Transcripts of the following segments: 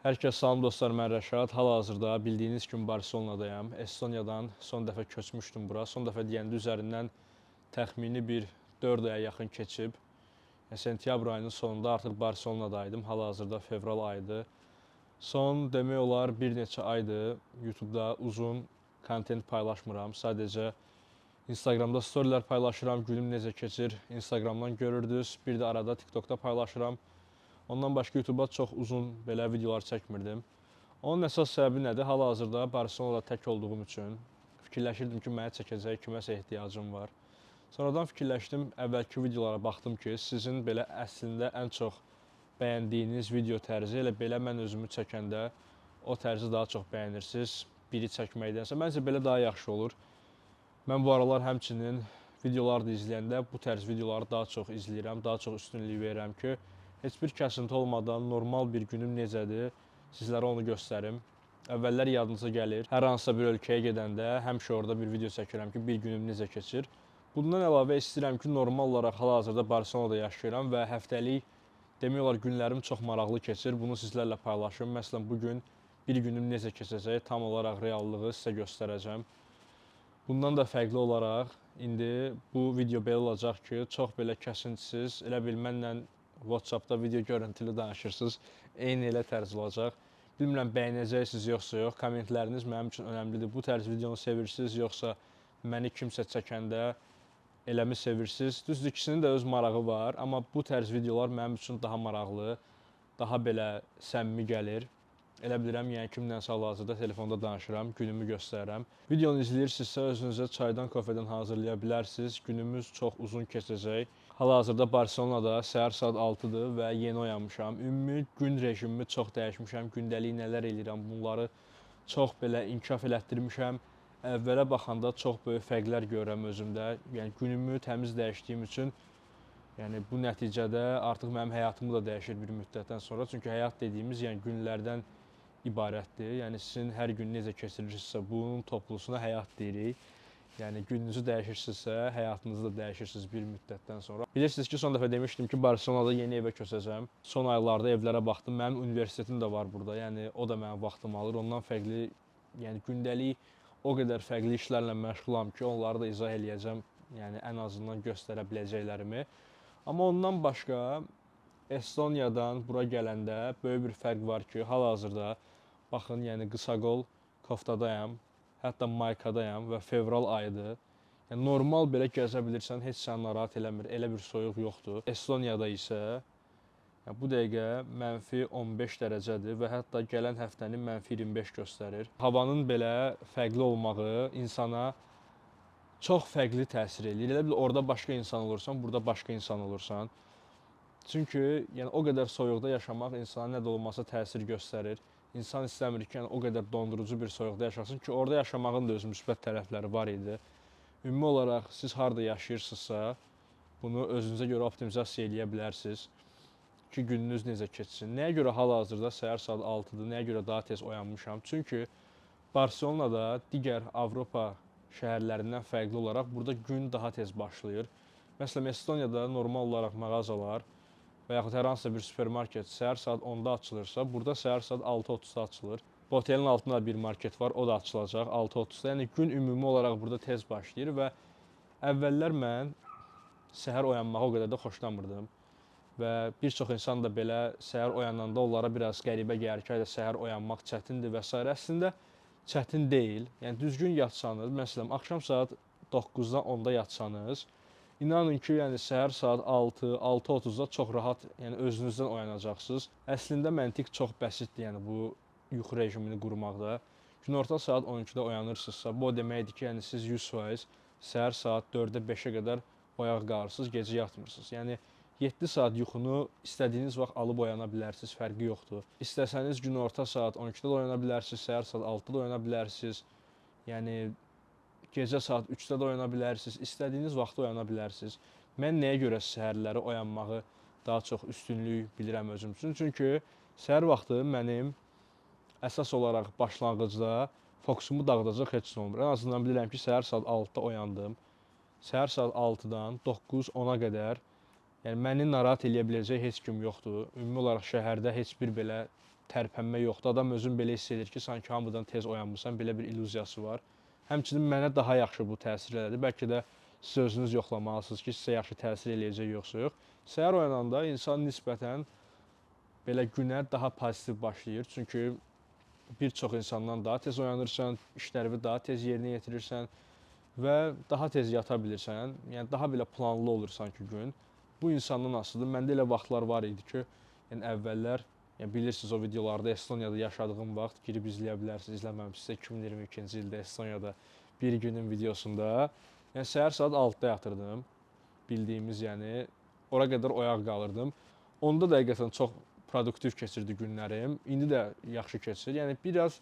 Hər kəs salam dostlar, mən Rəşad. Hal-hazırda bildiyiniz kimi Barselonadayam. Estoniyadan son dəfə köçmüşdüm bura. Son dəfə deyəndə üzərindən təxmini bir 4 aya yaxın keçib. Sentyabr ayının sonunda artıq Barselonadaydım. Hal-hazırda fevral ayıdır. Son demək olar bir neçə aydır YouTube-da uzun kontent paylaşmıram. Sadəcə Instagramda storylər paylaşıram, günüm necə keçir Instagramdan görürdünüz. Bir də arada TikTokda paylaşıram. Ondan başqa YouTube-a çox uzun belə videolar çəkmirdim. Onun əsas səbəbi nədir? Hal-hazırda Barselonada tək olduğum üçün fikirləşirdim ki, mənə çəkəcək kiməsə ehtiyacım var. Sonradan fikirləşdim, əvvəlki videolara baxdım ki, sizin belə əslində ən çox bəyəndiyiniz video tərzi, elə belə mən özümü çəkəndə o tərzi daha çox bəyənirsiniz. Biri çəkməkdənsə, məncə belə daha yaxşı olur. Mən bu aralar həmçinin videoları da izləyəndə bu tərz videoları daha çox izləyirəm, daha çox üstünlük verirəm ki, heç bir kəsinti olmadan normal bir günüm necədir, sizlərə onu göstərim. Əvvəllər yadınıza gəlir, hər hansısa bir ölkəyə gedəndə həmişə orada bir video çəkirəm ki, bir günüm necə keçir. Bundan əlavə istəyirəm ki, normal olaraq hal-hazırda Barselonada yaşayıram və həftəlik demək olar günlərim çox maraqlı keçir. Bunu sizlərlə paylaşım. Məsələn, bugün bir günüm necə keçəcək, tam olaraq reallığı sizə göstərəcəm. Bundan da fərqli olaraq indi bu video belə olacaq ki, çox belə kəsintisiz, elə bil mənlə WhatsApp-da video görüntülü danışırsınız. Eyni elə tərz olacaq. Bilmirəm bəyənəcəksiniz yoxsa yox. Kommentləriniz mənim üçün önəmlidir. Bu tərz videonu sevirsiniz yoxsa məni kimsə çəkəndə eləmi sevirsiniz? Düzdür, ikisinin də öz marağı var, amma bu tərz videolar mənim üçün daha maraqlı, daha belə səmimi gəlir. Elə bilirəm, yəni kimdənsə hal-hazırda telefonda danışıram, günümü göstərirəm. Videonu izləyirsinizsə özünüzə çaydan, kofedən hazırlaya bilərsiniz. Günümüz çox uzun keçəcək. Hal-hazırda Barselonada səhər saat 6-dır və yeni oyanmışam. Ümumi gün rejimimi çox dəyişmişəm. Gündəlik nələr eləyirəm, bunları çox belə inkişaf elətdirmişəm. Əvvələ baxanda çox böyük fərqlər görürəm özümdə. Yəni günümü təmiz dəyişdiyim üçün yəni bu nəticədə artıq mənim həyatımı da dəyişir bir müddətdən sonra. Çünki həyat dediyimiz yəni günlərdən ibarətdir. Yəni sizin hər gün necə keçirirsinizsə, bunun toplusuna həyat deyirik. Yəni gününüzü dəyişirsinizsə, həyatınızı da dəyişirsiniz bir müddətdən sonra. Bilirsiniz ki, son dəfə demişdim ki, Barselonada yeni evə köçəcəm. Son aylarda evlərə baxdım. Mənim universitetim də var burada. Yəni o da mənim vaxtımı alır. Ondan fərqli, yəni gündəlik o qədər fərqli işlərlə məşğulam ki, onları da izah eləyəcəm. Yəni ən azından göstərə biləcəklərimi. Amma ondan başqa Estoniyadan bura gələndə böyük bir fərq var ki, hal-hazırda baxın, yəni qısa qol koftadayam, hətta maykadayam və fevral ayıdır. Yəni normal belə gəzə bilirsən, heç səni narahat eləmir, elə bir soyuq yoxdur. Estoniyada isə yəni bu dəqiqə -15 dərəcədir və hətta gələn həftənin -25 göstərir. Havanın belə fərqli olmağı insana çox fərqli təsir eləyir. Elə bil orada başqa insan olursan, burada başqa insan olursan. Çünki yəni o qədər soyuqda yaşamaq insana nə də olmasa təsir göstərir. İnsan istəmir ki, yəni o qədər dondurucu bir soyuqda yaşasın ki, orada yaşamağın da öz müsbət tərəfləri var idi. Ümumi olaraq siz harda yaşayırsınızsa, bunu özünüzə görə optimizasiya eləyə bilərsiniz ki, gününüz necə keçsin. Nəyə görə hal-hazırda səhər saat 6-dır, nəyə görə daha tez oyanmışam? Çünki Barselonada digər Avropa şəhərlərindən fərqli olaraq burada gün daha tez başlayır. Məsələn, Estoniyada normal olaraq mağazalar və yaxud hər hansısa bir supermarket səhər saat 10-da açılırsa, burada səhər saat 6:30-da açılır. Bu otelin altında bir market var, o da açılacaq 6:30-da. Yəni gün ümumi olaraq burada tez başlayır və əvvəllər mən səhər oyanmağı o qədər də xoşlamırdım. Və bir çox insan da belə səhər oyananda onlara biraz qəribə gəlir ki, səhər oyanmaq çətindir və s. Əslində çətin deyil. Yəni düzgün yatsanız, məsələn, axşam saat 9-dan 10-da yatsanız, İnanın ki, yəni səhər saat 6, 6:30-da çox rahat, yəni özünüzdən oyanacaqsınız. Əslində məntiq çox bəsitdir, yəni bu yuxu rejimini qurmaqda. Günorta saat 12-də oyanırsınızsa, bu o deməkdir ki, yəni siz 100% səhər saat 4-də 5-ə qədər oyaq qalırsınız, gecə yatmırsınız. Yəni 7 saat yuxunu istədiyiniz vaxt alıb oyana bilərsiniz, fərqi yoxdur. İstəsəniz günorta saat 12-də də oyana bilərsiniz, səhər saat 6-da da oyana bilərsiniz. Yəni gecə saat 3-də də oyana bilərsiniz, istədiyiniz vaxtda oyana bilərsiniz. Mən nəyə görə səhərləri oyanmağı daha çox üstünlük bilirəm özüm üçün? Çünki səhər vaxtı mənim əsas olaraq başlanğıcda fokusumu dağıdacaq heç nə olmur. Ən azından bilirəm ki, səhər saat 6-da oyandım. Səhər saat 6-dan 9-10-a qədər yəni məni narahat eləyə biləcək heç kim yoxdur. Ümumi olaraq şəhərdə heç bir belə tərpənmə yoxdur. Adam özün belə hiss edir ki, sanki hamıdan tez oyanmısan, belə bir illüziyası var. Həmçinin mənə daha yaxşı bu təsir elədi. Bəlkə də siz özünüz yoxlamalısınız ki, sizə yaxşı təsir eləyəcək yoxsa yox. Səhər oyananda insan nisbətən belə günə daha pozitiv başlayır. Çünki bir çox insandan daha tez oyanırsan, işlərini daha tez yerinə yetirirsən və daha tez yata bilirsən. Yəni daha belə planlı olur sanki gün. Bu insandan asılıdır. Məndə elə vaxtlar var idi ki, yəni əvvəllər, yəni bilirsiniz o videolarda Estoniyada yaşadığım vaxt girib izləyə bilərsiniz. İzləməmişsinizsə 2022-ci ildə Estoniyada bir günün videosunda. Yəni səhər saat 6-da yatırdım. Bildiyimiz, yəni ora qədər oyaq qalırdım. Onda da həqiqətən çox produktiv keçirdi günlərim. İndi də yaxşı keçir. Yəni biraz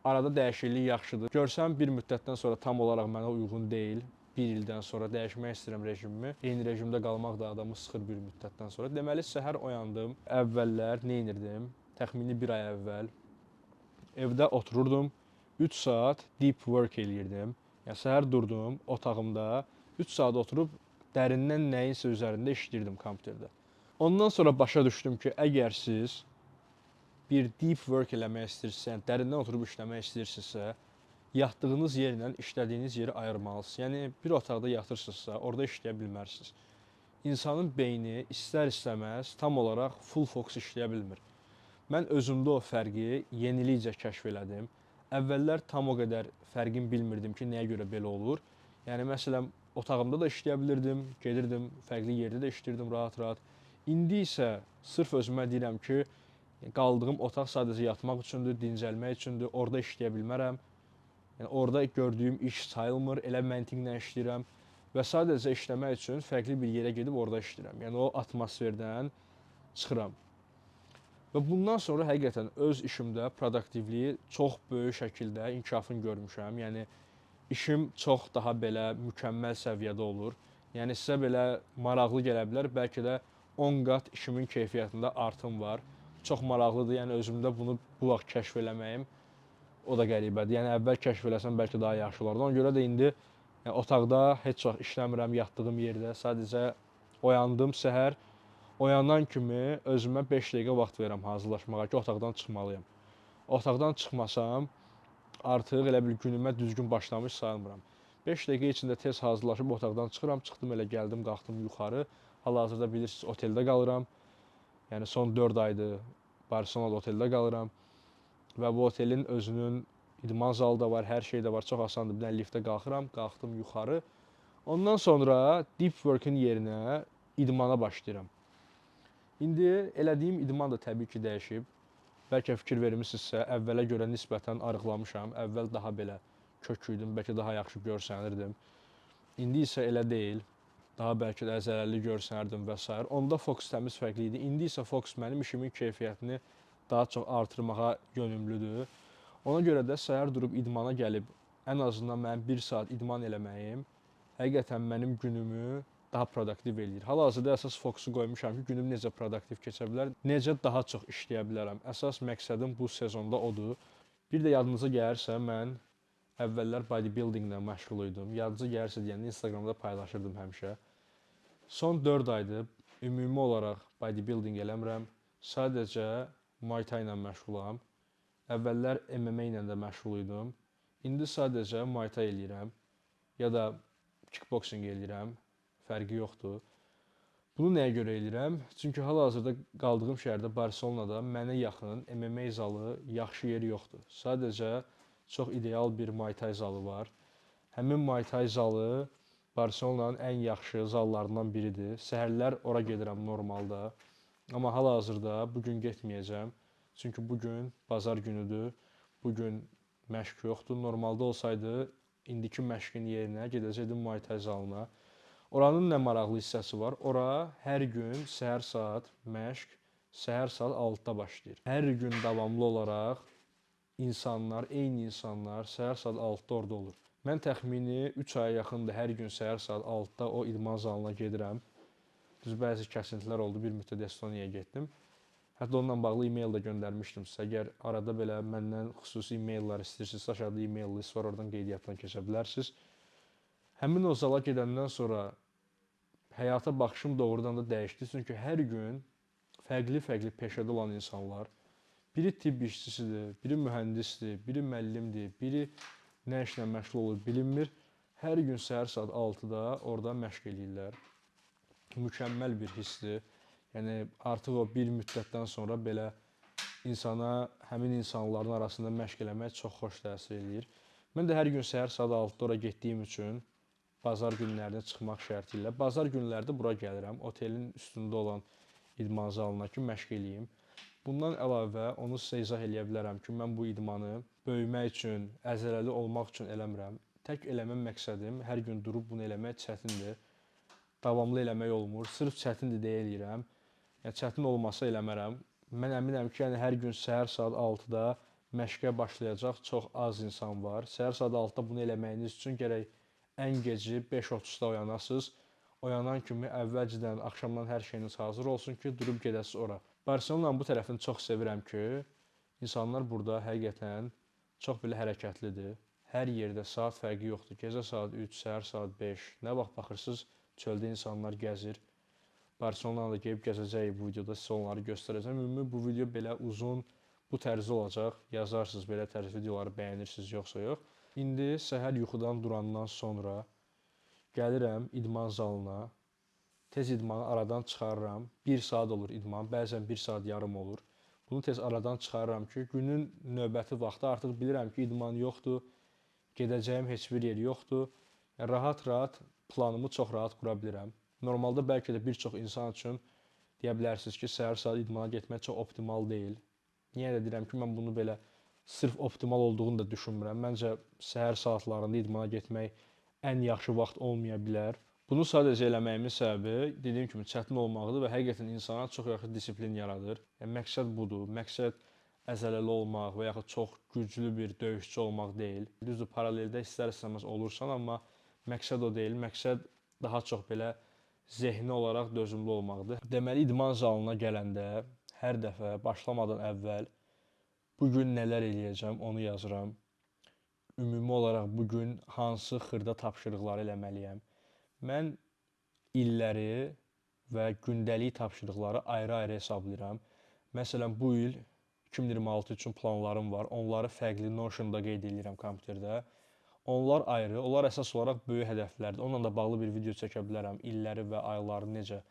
arada dəyişiklik yaxşıdır. Görsəm bir müddətdən sonra tam olaraq mənə uyğun deyil. Bir ildən sonra dəyişmək istəyirəm rejimimi. Eyni rejimdə qalmaq da adamı sıxır bir müddətdən sonra. Deməli səhər oyandım. Əvvəllər nə edirdim? Təxmini bir ay əvvəl evdə otururdum. 3 saat deep work eləyirdim. Yəni səhər durdum otağımda 3 saat oturub dərindən nəyinsə üzərində işləyirdim kompüterdə. Ondan sonra başa düşdüm ki, əgər siz bir deep work eləmək istəyirsinizsə, yəni dərindən oturub işləmək istəyirsinizsə, yatdığınız yerlə işlədiyiniz yeri ayırmalısınız. Yəni bir otaqda yatırsınızsa, orada işləyə bilmərsiniz. İnsanın beyni istər-istəməz tam olaraq full fokus işləyə bilmir. Mən özümdə o fərqi yenilikcə kəşf elədim. Əvvəllər tam o qədər fərqini bilmirdim ki, nəyə görə belə olur. Yəni məsələn, otağımda da işləyə bilirdim, gedirdim, fərqli yerdə də işləyirdim rahat-rahat. İndi isə sırf özümə deyirəm ki, qaldığım otaq sadəcə yatmaq üçündür, dincəlmək üçündür, orada işləyə bilmərəm. Yəni orada gördüyüm iş sayılmır, elə məntiqlə işləyirəm və sadəcə işləmək üçün fərqli bir yerə gedib orada işləyirəm. Yəni o atmosferdən çıxıram. Və bundan sonra həqiqətən öz işimdə produktivliyi çox böyük şəkildə inkişafını görmüşəm. Yəni işim çox daha belə mükəmməl səviyyədə olur. Yəni sizə belə maraqlı gələ bilər, bəlkə də 10 qat işimin keyfiyyətində artım var. Çox maraqlıdır, yəni özümdə bunu bu vaxt kəşf eləməyim o da qəribədir. Yəni əvvəl kəşf eləsəm bəlkə daha yaxşı olardı. Ona görə də indi yəni, otaqda heç vaxt işləmirəm, yatdığım yerdə. Sadəcə oyandım səhər, oyanan kimi özümə 5 dəqiqə vaxt verirəm hazırlaşmağa ki, otaqdan çıxmalıyam. Otaqdan çıxmasam artıq elə bir günümə düzgün başlamış sayılmıram. 5 dəqiqə içində tez hazırlaşıb otaqdan çıxıram, çıxdım elə gəldim, qalxdım yuxarı. Hal-hazırda bilirsiniz, oteldə qalıram. Yəni son 4 aydır Barselonada oteldə qalıram. Və bu otelin özünün idman zalı da var, hər şey də var. Çox asandır. Bir dənə liftə qalxıram, qalxdım yuxarı. Ondan sonra deep work-ın yerinə idmana başlayıram. İndi elədiyim idman da təbii ki, dəyişib. Bəlkə fikir vermisinizsə, əvvələ görə nisbətən arıqlamışam. Əvvəl daha belə kök idim, bəlkə daha yaxşı görsənirdim. İndi isə elə deyil. Daha bəlkə də əzələli görsənərdim və s. Onda fokus təmiz fərqli idi. İndi isə fokus mənim işimin keyfiyyətini daha çox artırmağa yönümlüdür. Ona görə də səhər durub idmana gəlib, ən azından mənim 1 saat idman eləməyim həqiqətən mənim günümü daha produktiv eləyir. Hal-hazırda əsas fokusu qoymuşam ki, günüm necə produktiv keçə bilər, necə daha çox işləyə bilərəm. Əsas məqsədim bu sezonda odur. Bir də yadınıza gəlirsə, mən əvvəllər bodybuildinglə məşğul idim. Yadınıza gəlirsə deyəndə Instagramda paylaşırdım həmişə. Son 4 aydır ümumi olaraq bodybuilding eləmirəm. Sadəcə Muay Thai ilə məşğulam. Əvvəllər MMA ilə də məşğul idim. İndi sadəcə Muay Thai eləyirəm. Ya da kickboxing eləyirəm. Fərqi yoxdur. Bunu nəyə görə eləyirəm? Çünki hal-hazırda qaldığım şəhərdə Barselonada mənə yaxın MMA zalı yaxşı yer yoxdur. Sadəcə çox ideal bir Muay Thai zalı var. Həmin Muay Thai zalı Barselonanın ən yaxşı zallarından biridir. Səhərlər ora gedirəm normalda. Amma hal-hazırda bugün getməyəcəm. Çünki bugün bazar günüdür. Bugün məşq yoxdur. Normalda olsaydı indiki məşqin yerinə gedəcəkdim Muay Thai zalına. Oranın nə maraqlı hissəsi var? Ora hər gün səhər saat məşq, səhər saat 6-da başlayır. Hər gün davamlı olaraq eyni insanlar səhər saat 6-da orada olur. Mən təxmini 3 aya yaxındır hər gün səhər saat 6-da o idman zalına gedirəm. Düz bəzi kəsintilər oldu, bir müddət Estoniyaya getdim. Hətta onunla bağlı e-mail də göndərmişdim sizə. Əgər arada belə məndən xüsusi e-maillər istəyirsinizsə, aşağıda e-mail list var, oradan qeydiyyatdan keçə bilərsiniz. Həmin o zala gedəndən sonra həyata baxışım doğrudan da dəyişdi. Çünki hər gün fərqli-fərqli peşədə olan insanlar, Biri tibb işçisidir, biri mühəndisdir, biri müəllimdir, biri nə işlə məşğul olur bilinmir. Hər gün səhər saat 6-da orada məşq eləyirlər. Mükəmməl bir hissdir. Yəni artıq o bir müddətdən sonra belə insana, həmin insanların arasında məşq eləmək çox xoş təsir eləyir. Mən də hər gün səhər saat 6-da ora getdiyim üçün bazar günlərinə çıxmaq şərti ilə bazar günləri də bura gəlirəm. Otelin üstündə olan idman zalına ki, məşq eləyim. Bundan əlavə onu sizə izah eləyə bilərəm ki, mən bu idmanı böyümək üçün, əzələli olmaq üçün eləmirəm. Tək eləmə məqsədim hər gün durub bunu eləmək çətindir. Davamlı eləmək olmur. Sırf çətindir deyə eləyirəm. Yəni çətin olmasa eləmərəm. Mən əminəm ki, yəni hər gün səhər saat 6-da məşqə başlayacaq çox az insan var. Səhər saat 6-da bunu eləməyiniz üçün gərək ən geci 5:30-da oyanasınız. Oyanan kimi əvvəlcədən axşamdan hər şeyiniz hazır olsun ki, durub gedəsiniz ora. Barselonanın bu tərəfini çox sevirəm ki, insanlar burada həqiqətən çox belə hərəkətlidir. Hər yerdə saat fərqi yoxdur. Gecə saat 3, səhər saat 5, nə vaxt baxırsınız, çöldə insanlar gəzir. Barselonada gəlib gəzəcəyik bu videoda, sizə onları göstərəcəm. Ümumi bu video belə uzun, bu tərzdə olacaq. Yazarsınız belə tərz videoları bəyənirsiniz, yoxsa yox. İndi səhər yuxudan durandan sonra gəlirəm idman zalına. Tez idmanı aradan çıxarıram. 1 saat olur idman, bəzən 1 saat yarım olur. Bunu tez aradan çıxarıram ki, günün növbəti vaxtı artıq bilirəm ki, idman yoxdur, gedəcəyim heç bir yer yoxdur. Yəni, rahat-rahat planımı çox rahat qura bilirəm. Normalda bəlkə də bir çox insan üçün deyə bilərsiniz ki, səhər saat idmana getmək çox optimal deyil. Niyə də deyirəm ki, mən bunu belə sırf optimal olduğunu da düşünmürəm. Məncə, səhər saatlarında idmana getmək ən yaxşı vaxt olmaya bilər. Bunu sadəcə eləməyimin səbəbi, dediyim kimi, çətin olmaqdır və həqiqətən insana çox yaxşı disiplin yaradır. Yəni, məqsəd budur. Məqsəd əzələli olmaq və yaxud çox güclü bir döyüşçü olmaq deyil. Düzdür, paraleldə istər-istəməz olursan, amma məqsəd o deyil. Məqsəd daha çox belə zehni olaraq dözümlü olmaqdır. Deməli, idman zalına gələndə hər dəfə başlamadan əvvəl bu gün nələr eləyəcəm, onu yazıram. Ümumi olaraq bu gün hansı xırda tapşırıqları eləməliyəm. Mən illəri və gündəlik tapşırıqları ayrı-ayrı hesablayıram. Məsələn, bu il 2026 üçün planlarım var. Onları fərqli Notion-da qeyd edirəm kompüterdə. Onlar ayrı, onlar əsas olaraq böyük hədəflərdir. Onunla da bağlı bir video çəkə bilərəm. İlləri və ayları necə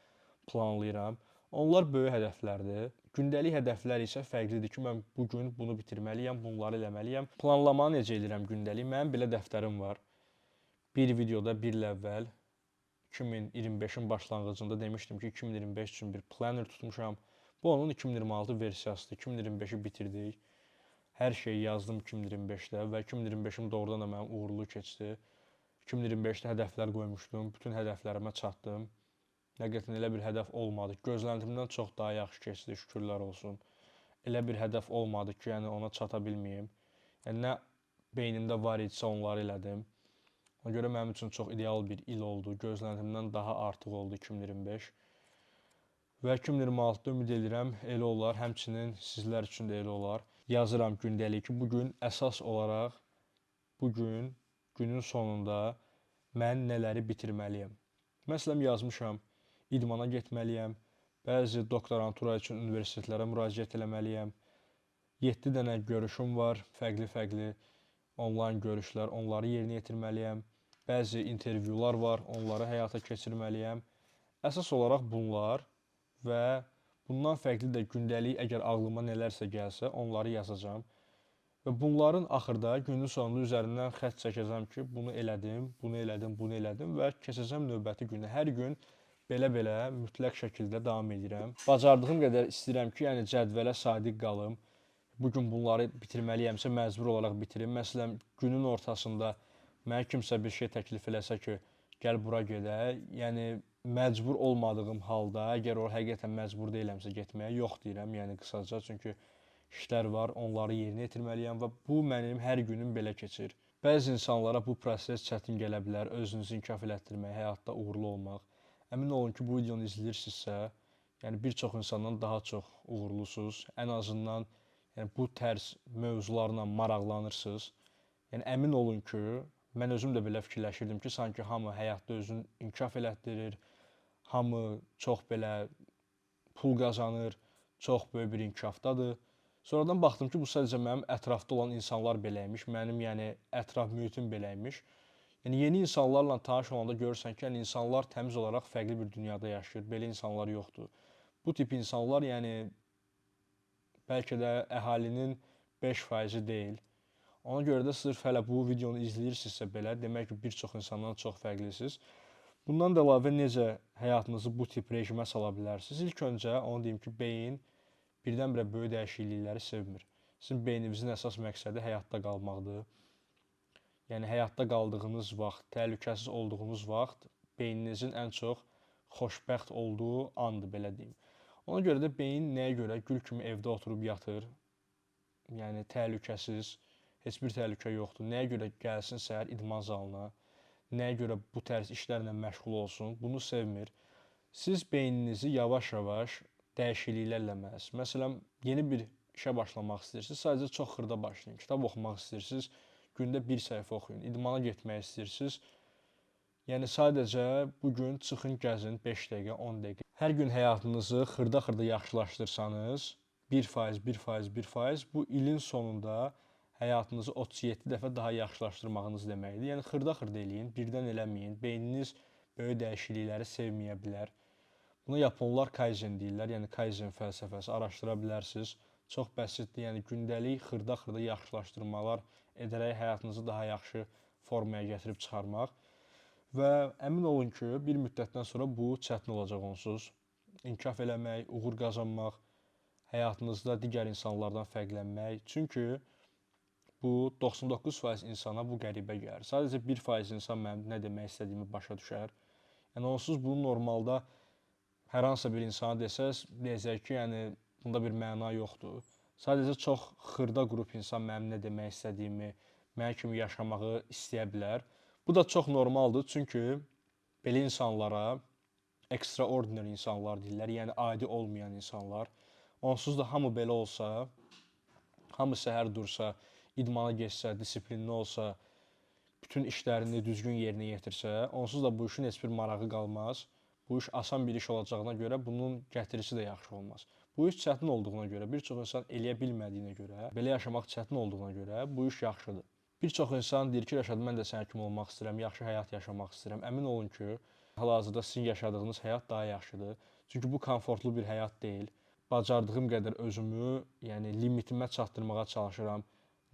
planlayıram. Onlar böyük hədəflərdir. Gündəlik hədəflər isə fərqlidir ki, mən bu gün bunu bitirməliyəm, bunları eləməliyəm. Planlamanı necə edirəm gündəlik? Mənim belə dəftərim var. Bir videoda bir il əvvəl 2025-in başlanğıcında demişdim ki, 2025 üçün bir planner tutmuşam. Bu onun 2026 versiyasıdır. 2025-i bitirdik. Hər şeyi yazdım 2025-də və 2025-im doğrudan da mənim uğurlu keçdi. 2025-də hədəflər qoymuşdum. Bütün hədəflərimə çatdım. Həqiqətən elə bir hədəf olmadı. Gözləntimdən çox daha yaxşı keçdi, şükürlər olsun. Elə bir hədəf olmadı ki, yəni ona çata bilməyim. Yəni nə beynimdə var idisə onları elədim. Ona görə mənim üçün çox ideal bir il oldu. Gözləntimdən daha artıq oldu 2025. Və 2026-da ümid edirəm elə olar. Həmçinin sizlər üçün də elə olar. Yazıram gündəlik ki, bugün əsas olaraq günün sonunda mən nələri bitirməliyəm. Məsələn, yazmışam, idmana getməliyəm, bəzi doktorantura üçün universitetlərə müraciət eləməliyəm, 7 dənə görüşüm var, fərqli-fərqli onlayn görüşlər, onları yerinə yetirməliyəm. Bəzi intervyular var, onları həyata keçirməliyəm. Əsas olaraq bunlar və bundan fərqli də gündəlik əgər ağlıma nələrsə gəlsə, onları yazacağam. Və bunların axırda günün sonunda üzərindən xətt çəkəcəm ki, bunu elədim, bunu elədim, bunu elədim və keçəcəm növbəti günə. Hər gün belə-belə mütləq şəkildə davam edirəm. Bacardığım qədər istəyirəm ki, yəni cədvələ sadiq qalım. Bugün bunları bitirməliyəmsə məcbur olaraq bitirim. Məsələn, günün ortasında mənə kimsə bir şey təklif eləsə ki, gəl bura gedək, yəni məcbur olmadığım halda, əgər o həqiqətən məcbur deyiləmsə getməyə, yox deyirəm, yəni qısaca, çünki işlər var, onları yerinə yetirməliyəm və bu mənim hər günüm belə keçir. Bəzi insanlara bu proses çətin gələ bilər, özünüzü inkişaf elətdirmək, həyatda uğurlu olmaq. Əmin olun ki, bu videonu izləyirsinizsə, yəni bir çox insandan daha çox uğurlusuz, ən azından yəni, bu tərz mövzularla maraqlanırsınız. Yəni əmin olun ki, mən özüm də belə fikirləşirdim ki, sanki hamı həyatda özünü inkişaf elətdirir, hamı çox belə pul qazanır, çox böyük bir inkişafdadır. Sonradan baxdım ki, bu sadəcə mənim ətrafda olan insanlar beləymiş, mənim yəni ətraf mühitim beləymiş. Yəni yeni insanlarla tanış olanda görürsən ki, yəni insanlar təmiz olaraq fərqli bir dünyada yaşayır. Belə insanlar yoxdur. Bu tip insanlar yəni bəlkə də əhalinin 5%-i deyil. Ona görə də sırf hələ bu videonu izləyirsinizsə belə, demək ki, bir çox insandan çox fərqlisiniz. Bundan da əlavə necə həyatınızı bu tip rejimə sala bilərsiniz? İlk öncə onu deyim ki, beyin birdən-birə böyük dəyişiklikləri sevmir. Sizin beyninizin əsas məqsədi həyatda qalmaqdır. Yəni həyatda qaldığınız vaxt, təhlükəsiz olduğunuz vaxt beyninizin ən çox xoşbəxt olduğu andır, belə deyim. Ona görə də beyin nəyə görə gül kimi evdə oturub yatır? Yəni təhlükəsiz, heç bir təhlükə yoxdur. Nəyə görə gəlsin səhər idman zalına? Nəyə görə bu tərz işlərlə məşğul olsun? Bunu sevmir. Siz beyninizi yavaş-yavaş dəyişikliklər eləməlisiniz. Məsələn, yeni bir işə başlamaq istəyirsiniz, sadəcə çox xırda başlayın. Kitab oxumaq istəyirsiniz, gündə bir səhifə oxuyun. İdmana getmək istəyirsiniz, yəni sadəcə bu gün çıxın, gəzin 5 dəqiqə, 10 dəqiqə. Hər gün həyatınızı xırda-xırda yaxşılaşdırsanız, 1%, 1%, 1%, bu ilin sonunda həyatınızı 37 dəfə daha yaxşılaşdırmağınız deməkdir. Yəni xırda-xırda eləyin, birdən eləməyin. Beyniniz böyük dəyişiklikləri sevməyə bilər. Buna yaponlar kaizen deyirlər, yəni kaizen fəlsəfəsi, araşdıra bilərsiniz. Çox bəsitdir, yəni gündəlik xırda-xırda yaxşılaşdırmalar edərək həyatınızı daha yaxşı formaya gətirib çıxarmaq. Və əmin olun ki, bir müddətdən sonra bu çətin olacaq onsuz. İnkişaf eləmək, uğur qazanmaq, həyatınızda digər insanlardan fərqlənmək. Çünki bu 99% insana bu qəribə gəlir. Sadəcə 1% insan mənim nə demək istədiyimi başa düşər. Yəni onsuz bunu normalda hər hansısa bir insana desəz, deyəcək ki, yəni bunda bir məna yoxdur. Sadəcə çox xırda qrup insan mənim nə demək istədiyimi, mənim kimi yaşamağı istəyə bilər. Bu da çox normaldır, çünki belə insanlara extraordinary insanlar deyirlər, yəni adi olmayan insanlar. Onsuz da hamı belə olsa, hamı səhər dursa, idmana getsə, disiplinli olsa, bütün işlərini düzgün yerinə yetirsə, onsuz da bu işin heç bir marağı qalmaz. Bu iş asan bir iş olacağına görə bunun gətirisi də yaxşı olmaz. Bu iş çətin olduğuna görə, bir çox insan eləyə bilmədiyinə görə, belə yaşamaq çətin olduğuna görə bu iş yaxşıdır. Bir çox insan deyir ki, Rəşad, mən də sənin kimi olmaq istəyirəm, yaxşı həyat yaşamaq istəyirəm. Əmin olun ki, hal-hazırda sizin yaşadığınız həyat daha yaxşıdır. Çünki bu komfortlu bir həyat deyil. Bacardığım qədər özümü, yəni limitimə çatdırmağa çalışıram.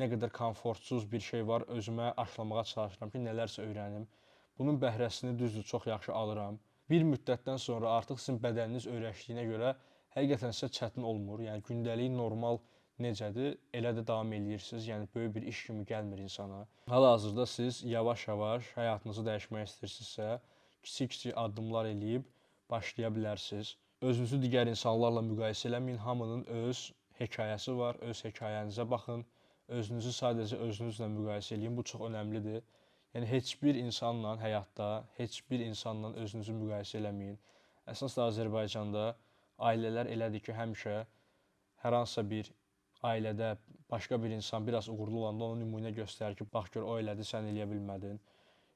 Nə qədər komfortsuz bir şey var, özümə aşlamağa çalışıram ki, nələrsə öyrənim. Bunun bəhrəsini düzdür, çox yaxşı alıram. Bir müddətdən sonra artıq sizin bədəniniz öyrəşdiyinə görə həqiqətən sizə çətin olmur. Yəni gündəlik normal necədir, elə də davam edirsiniz. Yəni böyük bir iş kimi gəlmir insana. Hal-hazırda siz yavaş-yavaş həyatınızı dəyişmək istəyirsinizsə, kiçik-kiçik addımlar eləyib başlaya bilərsiniz. Özünüzü digər insanlarla müqayisə eləməyin. Hamının öz hekayəsi var, öz hekayənizə baxın. Özünüzü sadəcə özünüzlə müqayisə eləyin. Bu çox önəmlidir. Yəni heç bir insanla həyatda, heç bir insanla özünüzü müqayisə eləməyin. Əsas da Azərbaycanda ailələr elədir ki, həmişə hər hansısa bir ailədə başqa bir insan biraz uğurlu olanda onu nümunə göstərir ki, bax gör o elədi, sən eləyə bilmədin.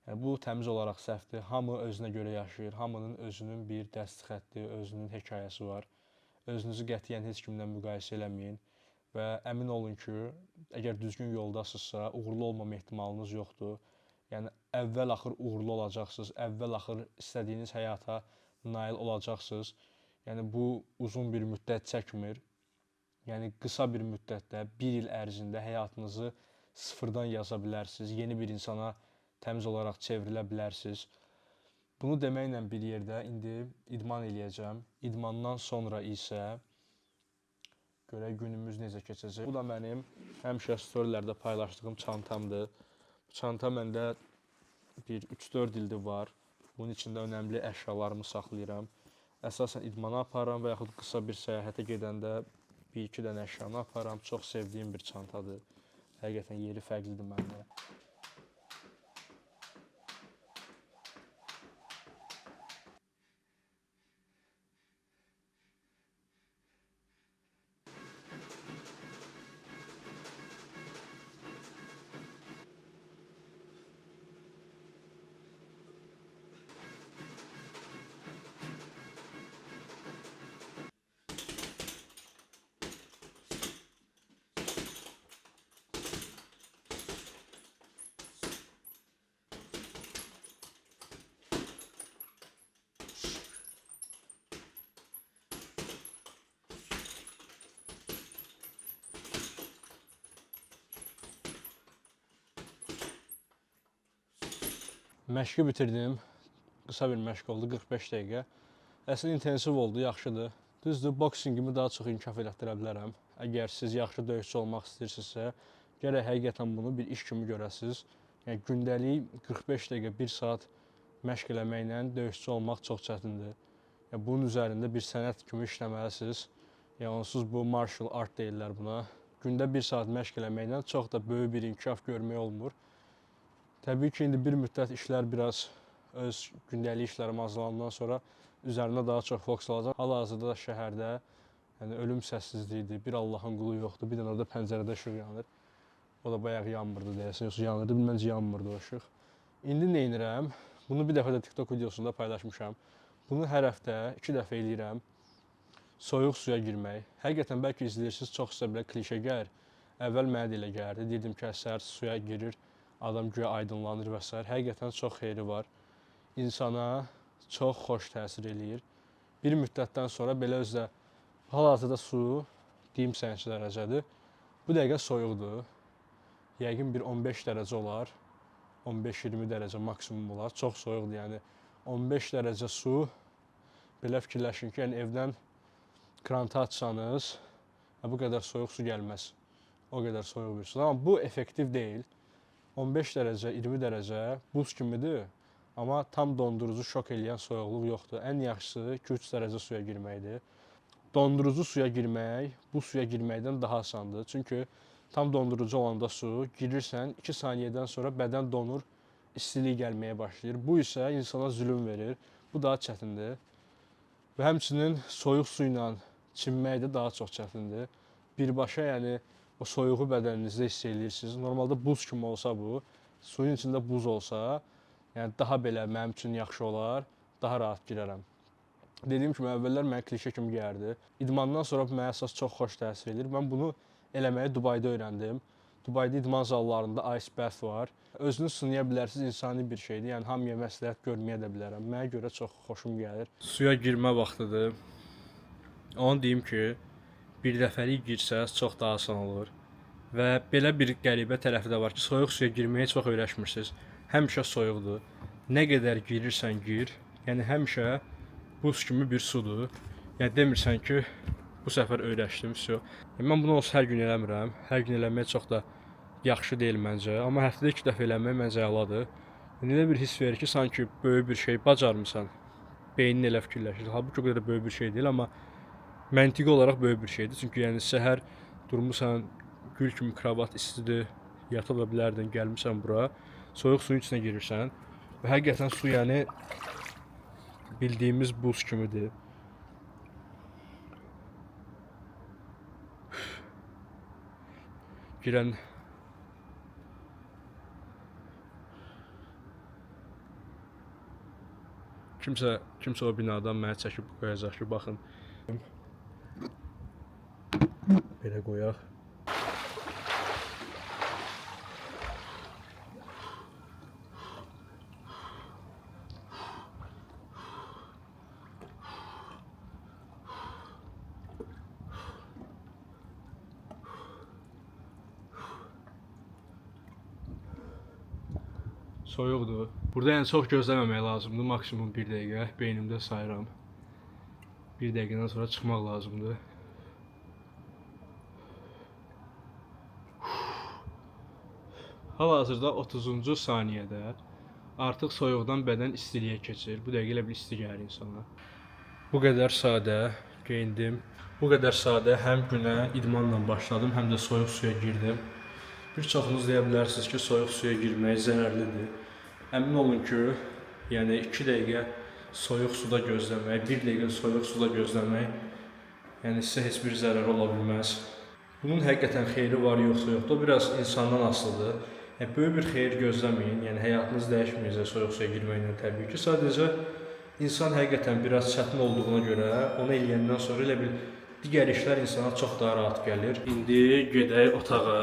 Yəni bu təmiz olaraq səhvdir. Hamı özünə görə yaşayır. Hamının özünün bir dəst xətti, özünün hekayəsi var. Özünüzü qətiyyən heç kimlə müqayisə eləməyin və əmin olun ki, əgər düzgün yoldasınızsa, uğurlu olmama ehtimalınız yoxdur. Yəni əvvəl-axır uğurlu olacaqsınız, əvvəl-axır istədiyiniz həyata nail olacaqsınız. Yəni bu uzun bir müddət çəkmir. Yəni qısa bir müddətdə, bir il ərzində həyatınızı sıfırdan yaza bilərsiniz. Yeni bir insana təmiz olaraq çevrilə bilərsiniz. Bunu deməklə bir yerdə indi idman eləyəcəm. İdmandan sonra isə görək günümüz necə keçəcək. Bu da mənim həmişə storylərdə paylaşdığım çantamdır. Bu çanta məndə bir 3-4 ildir var. Bunun içində önəmli əşyalarımı saxlayıram. Əsasən idmana aparıram və yaxud qısa bir səyahətə gedəndə bir-iki dənə əşyanı aparıram. Çox sevdiyim bir çantadır. Həqiqətən yeri fərqlidir məndə. Məşqi bitirdim. Qısa bir məşq oldu, 45 dəqiqə. Əslində intensiv oldu, yaxşıdır. Düzdür, boksingimi daha çox inkişaf elətdirə bilərəm. Əgər siz yaxşı döyüşçü olmaq istəyirsinizsə, gərək həqiqətən bunu bir iş kimi görəsiniz. Yəni gündəlik 45 dəqiqə, 1 saat məşq eləməklə döyüşçü olmaq çox çətindir. Yəni bunun üzərində bir sənət kimi işləməlisiniz. Yəni onsuz bu martial art deyirlər buna. Gündə 1 saat məşq eləməklə çox da böyük bir inkişaf görmək olmur. Təbii ki, indi bir müddət işlər biraz öz gündəlik işlərim azlanandan sonra üzərində daha çox fokus alacaq. Hal-hazırda da şəhərdə yəni ölüm səssizliyidir, bir Allahın qulu yoxdur, bir dənə orada pəncərədə işıq yanır. O da bayaq yanmırdı deyəsən, yoxsa yanırdı, bilməncə yanmırdı o işıq. İndi nə edirəm? Bunu bir dəfə də TikTok videosunda paylaşmışam. Bunu hər həftə 2 dəfə eləyirəm. Soyuq suya girmək. Həqiqətən bəlkə izləyirsiniz, çox sizə belə klişe gəlir. Əvvəl mənə də elə gəlirdi. Deyirdim ki, səhər suya girir, adam güya aydınlanır və s. Həqiqətən çox xeyri var. İnsana çox xoş təsir eləyir. Bir müddətdən sonra belə özdə hal-hazırda su deyim sənəçi dərəcədir. Bu dəqiqə soyuqdur. Yəqin bir 15 dərəcə olar. 15-20 dərəcə maksimum olar. Çox soyuqdur, yəni 15 dərəcə su. Belə fikirləşin ki, yəni evdən krantı açsanız, bu qədər soyuq su gəlməz. O qədər soyuq bir su. Amma bu effektiv deyil. 15 dərəcə, 20 dərəcə buz kimidir. Amma tam dondurucu şok eləyən soyuqluq yoxdur. Ən yaxşısı 2-3 dərəcə suya girməkdir. Dondurucu suya girmək bu suya girməkdən daha asandır. Çünki tam dondurucu olanda su girirsən 2 saniyədən sonra bədən donur, istilik gəlməyə başlayır. Bu isə insana zülüm verir. Bu daha çətindir. Və həmçinin soyuq su ilə çimmək də daha çox çətindir. Birbaşa yəni o soyuğu bədəninizdə hiss edirsiniz. Normalda buz kimi olsa bu, suyun içində buz olsa, yəni daha belə mənim üçün yaxşı olar, daha rahat girərəm. Dediyim kimi, əvvəllər mənə klişe kimi gəlirdi. İdmandan sonra bu mənə əsas çox xoş təsir edir. Mən bunu eləməyi Dubayda öyrəndim. Dubayda idman zallarında ice bath var. Özünüz sınaya bilərsiniz, insani bir şeydir. Yəni hamıya məsləhət görməyə də bilərəm. Mənə görə çox xoşum gəlir. Suya girmə vaxtıdır. Onu deyim ki, bir dəfəlik girsəz çox daha asan olur. Və belə bir qəribə tərəfi də var ki, soyuq suya girməyə çox öyrəşmirsiniz. Həmişə soyuqdur. Nə qədər girirsən gir, yəni həmişə buz kimi bir sudur. Yəni demirsən ki, bu səfər öyrəşdim, vəsə. Yəni, mən bunu olsa hər gün eləmirəm. Hər gün eləmək çox da yaxşı deyil məncə. Amma həftədə 2 dəfə eləmək məncə əladır. Yəni, elə bir hiss verir ki, sanki böyük bir şey bacarmısan. Beynin elə fikirləşir. Halbuki o qədər də böyük bir şey deyil, amma məntiqi olaraq böyük bir şeydir. Çünki yəni səhər durmusan, gül kimi kravat istidir, yata da bilərdin, gəlmirsən bura. Soyuq suyun içinə girirsən və həqiqətən su yəni bildiyimiz buz kimidir. Girən kimsə o binadan mənə çəkib qoyacaq ki, baxın. Belə qoyaq. Soyuqdur. Burada yəni çox gözləməmək lazımdır. Maksimum 1 dəqiqə beynimdə sayıram. 1 dəqiqədən sonra çıxmaq lazımdır. Hal-hazırda 30-cu saniyədə artıq soyuqdan bədən istiliyə keçir. Bu dəqiqə elə bir isti gəlir insana. Bu qədər sadə geyindim. Bu qədər sadə həm günə idmanla başladım, həm də soyuq suya girdim. Bir çoxunuz deyə bilərsiniz ki, soyuq suya girmək zərərlidir. Əmin olun ki, yəni 2 dəqiqə soyuq suda gözləmək, 1 dəqiqə soyuq suda gözləmək, yəni sizə heç bir zərər ola bilməz. Bunun həqiqətən xeyri var, yoxsa yoxdur, o biraz insandan asılıdır. Yəni, böyük bir xeyir gözləməyin, yəni həyatınız dəyişməyəcək soyuq suya girməklə təbii ki. Sadəcə insan həqiqətən biraz çətin olduğuna görə onu eləyəndən sonra elə bir digər işlər insana çox daha rahat gəlir. İndi gedək otağa.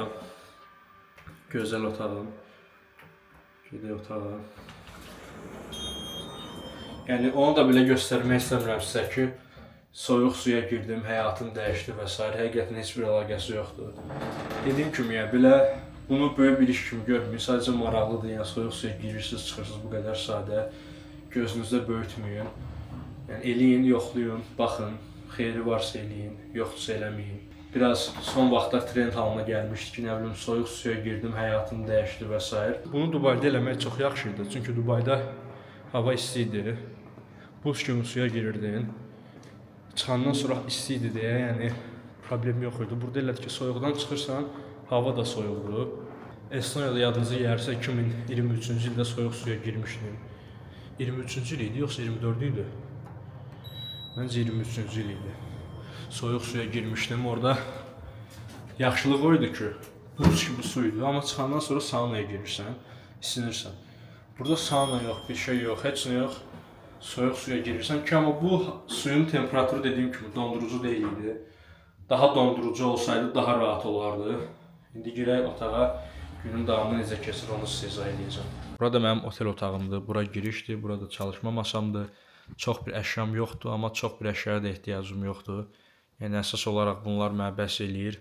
Gözəl otağım. Gedək otağa. Yəni onu da belə göstərmək istəmirəm sizə ki, soyuq suya girdim, həyatım dəyişdi və s. Həqiqətən heç bir əlaqəsi yoxdur. Dediyim kimi, yəni belə Bunu böyük bir iş kimi görməyin. Sadəcə maraqlıdır, yəni soyuq suya girirsiniz, çıxırsınız, bu qədər sadə. Gözünüzdə böyütməyin. Yəni eləyin, yoxlayın, baxın. Xeyri varsa eləyin, yoxdursa eləməyin. Biraz son vaxtlar trend halına gəlmişdi ki, nə bilim, soyuq suya girdim, həyatım dəyişdi və s. Bunu Dubayda eləmək çox yaxşı idi. Çünki Dubayda hava isti idi. Buz kimi suya girirdin. Çıxandan sonra isti idi deyə, yəni problem yox idi. Burada elədir ki, soyuqdan çıxırsan, hava da soyuqdur. Estoniyada yadınıza gəlirsə 2023-cü ildə soyuq suya girmişdim. 23-cü il idi, yoxsa 24-cü idi? Məncə 23-cü il idi. Soyuq suya girmişdim. Orada yaxşılıq o idi ki, buz kimi su idi. Amma çıxandan sonra saunaya girirsən, isinirsən. Burada sauna yox, bir şey yox, heç nə yox. Soyuq suya girirsən ki, amma bu suyun temperaturu dediyim kimi dondurucu deyil idi. Daha dondurucu olsaydı daha rahat olardı. İndi girək otağa, günün davamı necə keçir onu sizə izah edəcəm. Burada mənim otel otağımdır, bura girişdir, burada çalışma masamdır. Çox bir əşyam yoxdur, amma çox bir əşyaya da ehtiyacım yoxdur. Yəni əsas olaraq bunlar mənə bəs eləyir.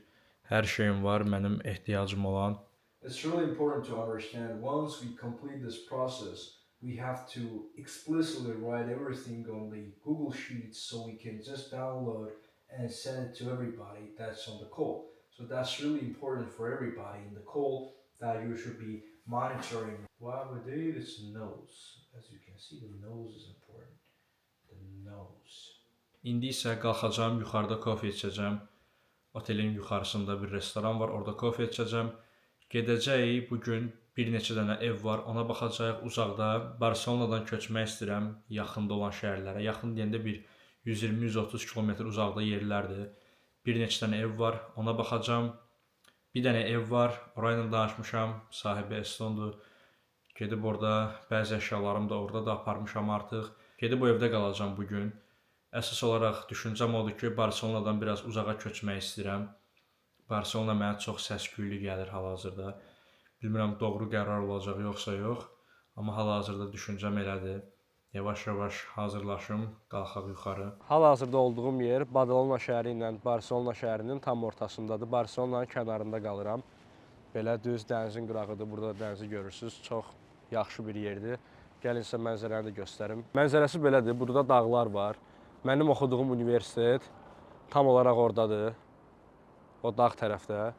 Hər şeyim var, mənim ehtiyacım olan. It's really important to understand once we complete this process, we have to explicitly write everything on the Google Sheets so we can just download and send it to everybody that's on the call. So that's really important for everybody in the call that you should be monitoring. What we do is nose. As you can see, the nose is important. The nose. İndi isə qalxacağım, yuxarıda kofe içəcəm. Otelin yuxarısında bir restoran var, orada kofe içəcəm. Gedəcəyik, bugün bir neçə dənə ev var, ona baxacağıq. Uzaqda Barselonadan köçmək istəyirəm, yaxında olan şəhərlərə. Yaxın deyəndə bir 120-130 kilometr uzaqda yerlərdir. Bir neçə dənə ev var, ona baxacağım. Bir dənə ev var, orayla danışmışam, sahibi Estondur. Gedib orada bəzi əşyalarımı da orada da aparmışam artıq. Gedib o evdə qalacağım bugün. Əsas olaraq düşüncəm odur ki, Barselonadan biraz uzağa köçmək istəyirəm. Barselona mənə çox səs-küylü gəlir hal-hazırda. Bilmirəm doğru qərar olacaq yoxsa yox, amma hal-hazırda düşüncəm elədir. Yavaş-yavaş hazırlaşım, qalxaq yuxarı. Hal-hazırda olduğum yer Badalona şəhəri ilə Barselona şəhərinin tam ortasındadır. Barselonanın kənarında qalıram. Belə düz dənizin qırağıdır. Burada dənizi görürsünüz. Çox yaxşı bir yerdir. Gəlin sizə mənzərəni də göstərim. Mənzərəsi belədir. Burada dağlar var. Mənim oxuduğum universitet tam olaraq oradadır. O dağ tərəfdə.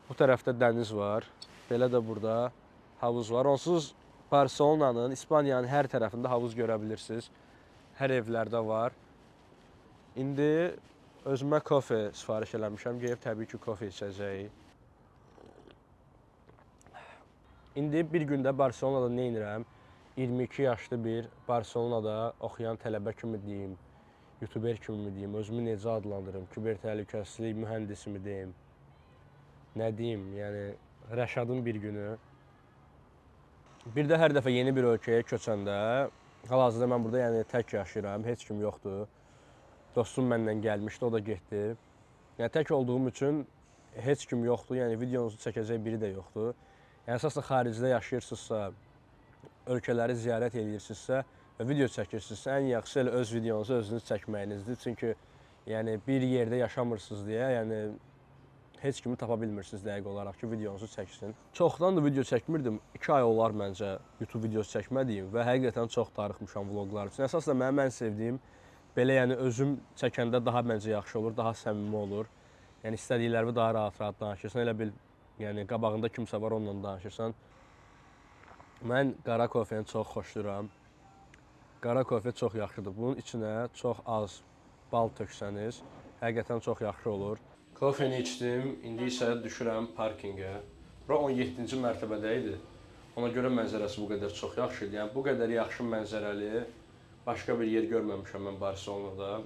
Bu tərəfdə dəniz var. Belə də burada havuz var. Onsuz Barselonanın, İspaniyanın hər tərəfində havuz görə bilirsiniz. Hər evlərdə var. İndi özümə kofe sifariş eləmişəm. Gəlib təbii ki, kofe içəcəyik. İndi bir gündə Barselonada nə edirəm? 22 yaşlı bir Barselonada oxuyan tələbə kimi deyim, YouTuber kimi deyim, özümü necə adlandırım, kiber təhlükəsizlik mühəndisi mi deyim, nə deyim, yəni Rəşadın bir günü. Bir də hər dəfə yeni bir ölkəyə köçəndə, hal-hazırda mən burada yəni tək yaşayıram, heç kim yoxdur. Dostum məndən gəlmişdi, o da getdi. Yəni tək olduğum üçün heç kim yoxdur, yəni videonuzu çəkəcək biri də yoxdur. Yəni əsasında xaricdə yaşayırsınızsa, ölkələri ziyarət edirsinizsə və video çəkirsinizsə, ən yaxşısı elə öz videonuzu özünüz çəkməyinizdir. Çünki yəni bir yerdə yaşamırsınız deyə, yəni heç kimi tapa bilmirsiniz dəqiq olaraq ki, videonuzu çəksin. Çoxdan da video çəkmirdim. 2 ay olar məncə YouTube videosu çəkmədiyim və həqiqətən çox darıxmışam vloqlar üçün. Əsasında mənim ən sevdiyim belə yəni özüm çəkəndə daha məncə yaxşı olur, daha səmimi olur. Yəni istədiklərimi daha rahat-rahat danışırsan. Elə bil yəni qabağında kimsə var, onunla danışırsan. Mən qara kofeni çox xoşlayıram. Qara kofe çox yaxşıdır. Bunun içinə çox az bal töksəniz, həqiqətən çox yaxşı olur. Kofeni içdim, indi isə düşürəm parkingə. Bura 17-ci mərtəbədə idi. Ona görə mənzərəsi bu qədər çox yaxşı idi. Yəni bu qədər yaxşı mənzərəli başqa bir yer görməmişəm mən Barselonada.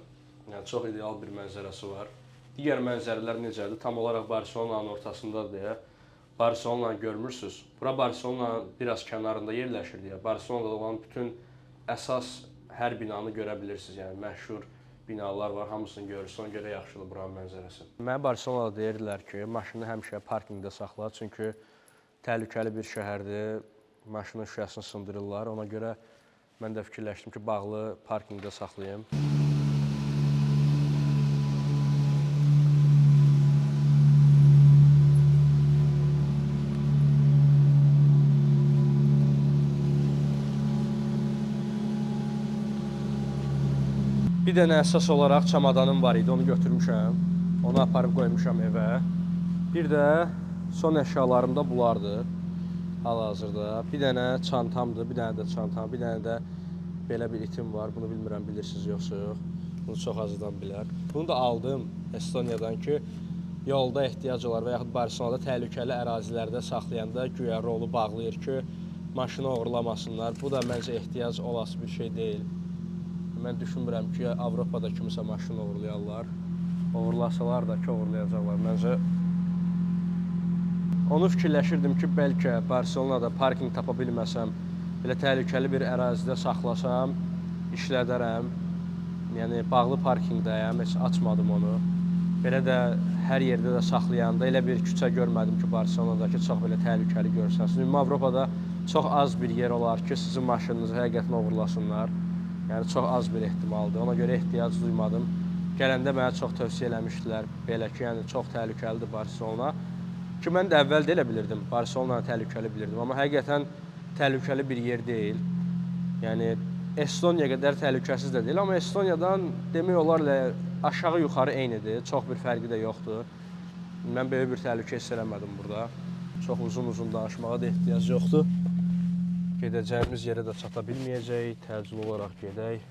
Yəni çox ideal bir mənzərəsi var. Digər mənzərələr necədir? Tam olaraq Barselonanın ortasındadır deyə. Barselonanı görmürsünüz. Bura Barselonanın biraz kənarında yerləşir deyə. Barselonada olan bütün əsas hər binanı görə bilirsiniz. Yəni məşhur binalar var, hamısını görürsünüz. Ona görə yaxşıdır buranın mənzərəsi. Mənə Barselonada deyirdilər ki, maşını həmişə parkingdə saxla, çünki təhlükəli bir şəhərdir. Maşının şüşəsini sındırırlar. Ona görə mən də fikirləşdim ki, bağlı parkingdə saxlayım. Bir dənə əsas olaraq çamadanım var idi, onu götürmüşəm. Onu aparıb qoymuşam evə. Bir də son əşyalarım da bulardır hal-hazırda. Bir dənə çantamdır, bir dənə də çantam, bir dənə də belə bir itim var. Bunu bilmirəm, bilirsiniz yoxsa yox. Bunu çox az adam bilər. Bunu da aldım Estoniyadan ki, yolda ehtiyac olar və yaxud Barselonada təhlükəli ərazilərdə saxlayanda güya rolu bağlayır ki, maşını oğurlamasınlar. Bu da məncə ehtiyac olası bir şey deyil. Mən düşünmürəm ki, Avropada kimisə maşını oğurlayarlar. Oğurlasalar da ki, oğurlayacaqlar. Məncə onu fikirləşirdim ki, bəlkə Barselonada parking tapa bilməsəm, belə təhlükəli bir ərazidə saxlasam, işlədərəm. Yəni bağlı parkingdəyəm, heç açmadım onu. Belə də hər yerdə də saxlayanda elə bir küçə görmədim ki, Barselonadakı çox belə təhlükəli görsənsiniz. Ümumi Avropada çox az bir yer olar ki, sizin maşınınızı həqiqətən oğurlasınlar. Yəni çox az bir ehtimaldır. Ona görə ehtiyac duymadım. Gələndə mənə çox tövsiyə eləmişdilər. Belə ki, yəni çox təhlükəlidir Barselona. Ki mən də əvvəl də elə bilirdim. Barselona təhlükəli bilirdim. Amma həqiqətən təhlükəli bir yer deyil. Yəni Estoniya qədər təhlükəsiz də deyil. Amma Estoniyadan demək olar aşağı yuxarı eynidir. Çox bir fərqi də yoxdur. Mən belə bir təhlükə hiss eləmədim burada. Çox uzun danışmağa da ehtiyac yoxdur. Gedəcəyimiz yerə də çata bilməyəcəyik. Təcili olaraq gedək.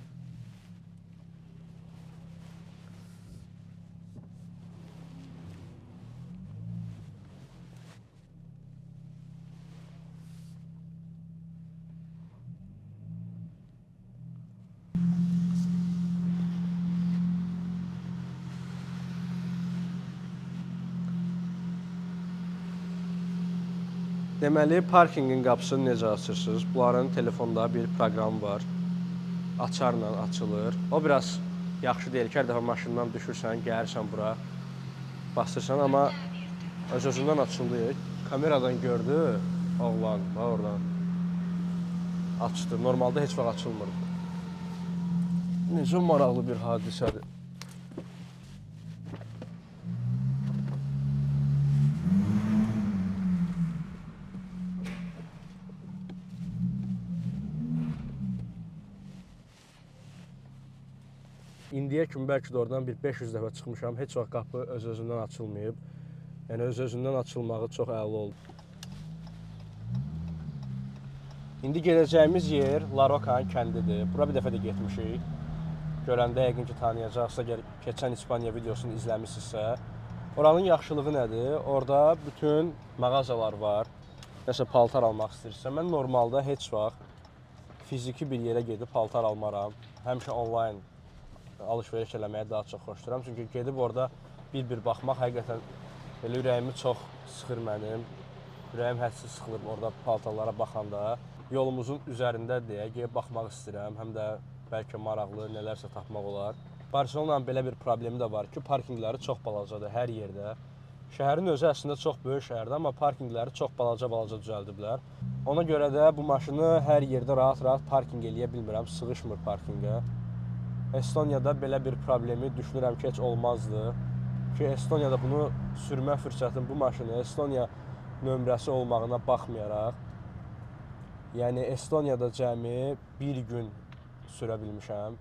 Deməli, parkingin qapısını necə açırsınız? Bunların telefonda bir proqramı var. Açarla açılır. O biraz yaxşı deyil ki, hər dəfə maşından düşürsən, gəlirsən bura, basırsan, amma öz-özündən açıldı. Kameradan gördü, oğlan, oradan açdı. Normalda heç vaxt açılmırdı. Necə maraqlı bir hadisədir. İndiyə kimi bəlkə də oradan bir 500 dəfə çıxmışam. Heç vaxt qapı öz-özündən açılmayıb. Yəni öz-özündən açılmağı çox əla oldu. İndi gedəcəyimiz yer Larokan kəndidir. Bura bir dəfə də getmişik. Görəndə yəqin ki tanıyacaqsa, keçən İspaniya videosunu izləmişsinizsə. Oranın yaxşılığı nədir? Orada bütün mağazalar var. Nəsə paltar almaq istəyirsə. Mən normalda heç vaxt fiziki bir yerə gedib paltar almaram. Həmişə onlayn alış-veriş eləməyə daha çox xoşlayıram. Çünki gedib orada bir baxmaq həqiqətən elə ürəyimi çox sıxır mənim. Ürəyim hədsiz sıxılır orada paltarlara baxanda. Yolumuzun üzərində deyə gedib baxmaq istəyirəm. Həm də bəlkə maraqlı nələrsə tapmaq olar. Barselonanın belə bir problemi də var ki, parkinqləri çox balacadır hər yerdə. Şəhərin özü əslində çox böyük şəhərdir, amma parkinqləri çox balaca düzəldiblər. Ona görə də bu maşını hər yerdə rahat parkinq eləyə bilmirəm, sığışmır parkinqə. Estoniyada belə bir problemi düşünürəm ki, heç olmazdı. Ki Estoniyada bunu sürmə fürsətim bu maşını Estoniya nömrəsi olmağına baxmayaraq, yəni Estoniyada cəmi bir gün sürə bilmişəm.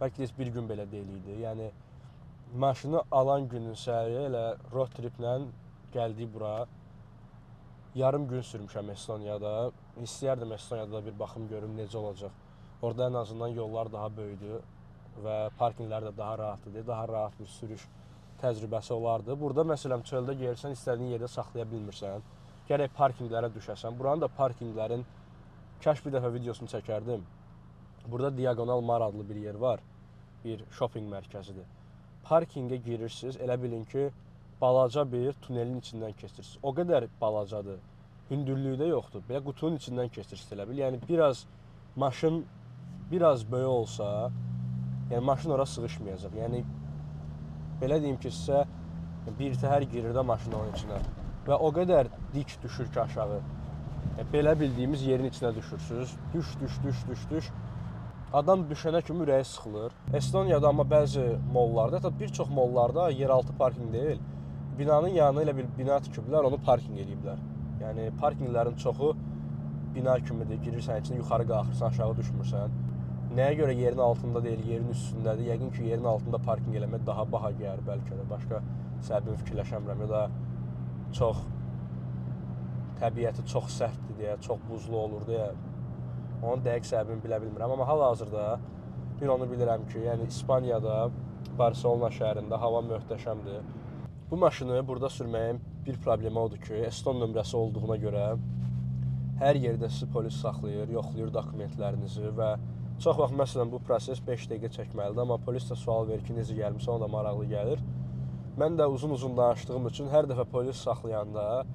Bəlkə də bir gün belə deyil idi. Yəni maşını alan günün səhəri elə road triplə gəldik bura. Yarım gün sürmüşəm Estoniyada. İstəyərdim Estoniyada da bir baxım görüm necə olacaq. Orada ən azından yollar daha böyükdür və parkinqlər də daha rahatdır. Daha rahat bir sürüş təcrübəsi olardı. Burada məsələn çöldə gəlsən, istədiyin yerdə saxlaya bilmirsən. Gərək parkinqlərə düşəsən. Buranın da parkinqlərin kaş bir dəfə videosunu çəkərdim. Burada Diagonal Mar adlı bir yer var. Bir shopping mərkəzidir. Parkinqə girirsiniz, elə bilin ki, balaca bir tunelin içindən keçirsiniz. O qədər balacadır. Hündürlüyü də yoxdur. Belə qutunun içindən keçirsiniz elə bil. Yəni maşın biraz böyük olsa, yəni maşın ora sığışmayacaq. Yəni belə deyim ki, sizə bir təhər girir də maşın onun içinə və o qədər dik düşür ki aşağı. Belə bildiyimiz yerin içinə düşürsünüz. Düş. Adam düşənə kimi ürəyi sıxılır. Estoniyada amma bəzi mollarda, hətta bir çox mollarda yeraltı parkinq deyil, binanın yanına elə bir bina tikiblər, onu parkinq eləyiblər. Yəni parkinqlərin çoxu bina kimidir, girirsən içinə, yuxarı qalxırsan, aşağı düşmürsən. Nəyə görə yerin altında deyil, yerin üstündədir? Yəqin ki, yerin altında parkinq eləmək daha baha gəlir bəlkə də. Başqa səbəbini fikirləşəmirəm ya da çox təbiəti çox sərtdir deyə, çox buzlu olur deyə. Onun dəqiq səbəbini bilə bilmirəm, amma hal-hazırda bir onu bilirəm ki, yəni İspaniyada, Barselona şəhərində hava möhtəşəmdir. Bu maşını burada sürməyin bir problemi odur ki, Eston nömrəsi olduğuna görə hər yerdə sizi polis saxlayır, yoxlayır dokumentlərinizi və çox vaxt məsələn bu proses 5 dəqiqə çəkməlidir, amma polis də sual verir ki, necə gəlmişsə, ona da maraqlı gəlir. Mən də uzun-uzun danışdığım üçün hər dəfə polis saxlayanda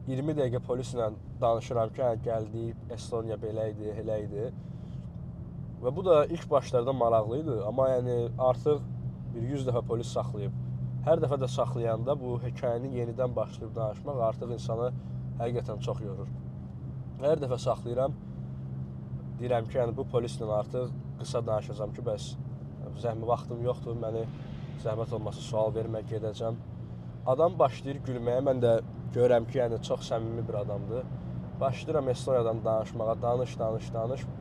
20 dəqiqə polislə danışıram ki, gəldi, Estoniya belə idi, elə idi. Və bu da ilk başlarda maraqlı idi, amma yəni artıq bir 100 dəfə polis saxlayıb. Hər dəfə də saxlayanda bu hekayəni yenidən başlayıb danışmaq artıq insanı həqiqətən çox yorur. Hər dəfə saxlayıram, deyirəm ki, yəni bu polislə artıq qısa danışacağam ki, bəs vaxtım yoxdur, məni zəhmət olmasa sual vermə, gedəcəm. Adam başlayır gülməyə, mən də görürəm ki, yəni çox səmimi bir adamdır. Başlayıram Estoniyadan danışmağa, danış.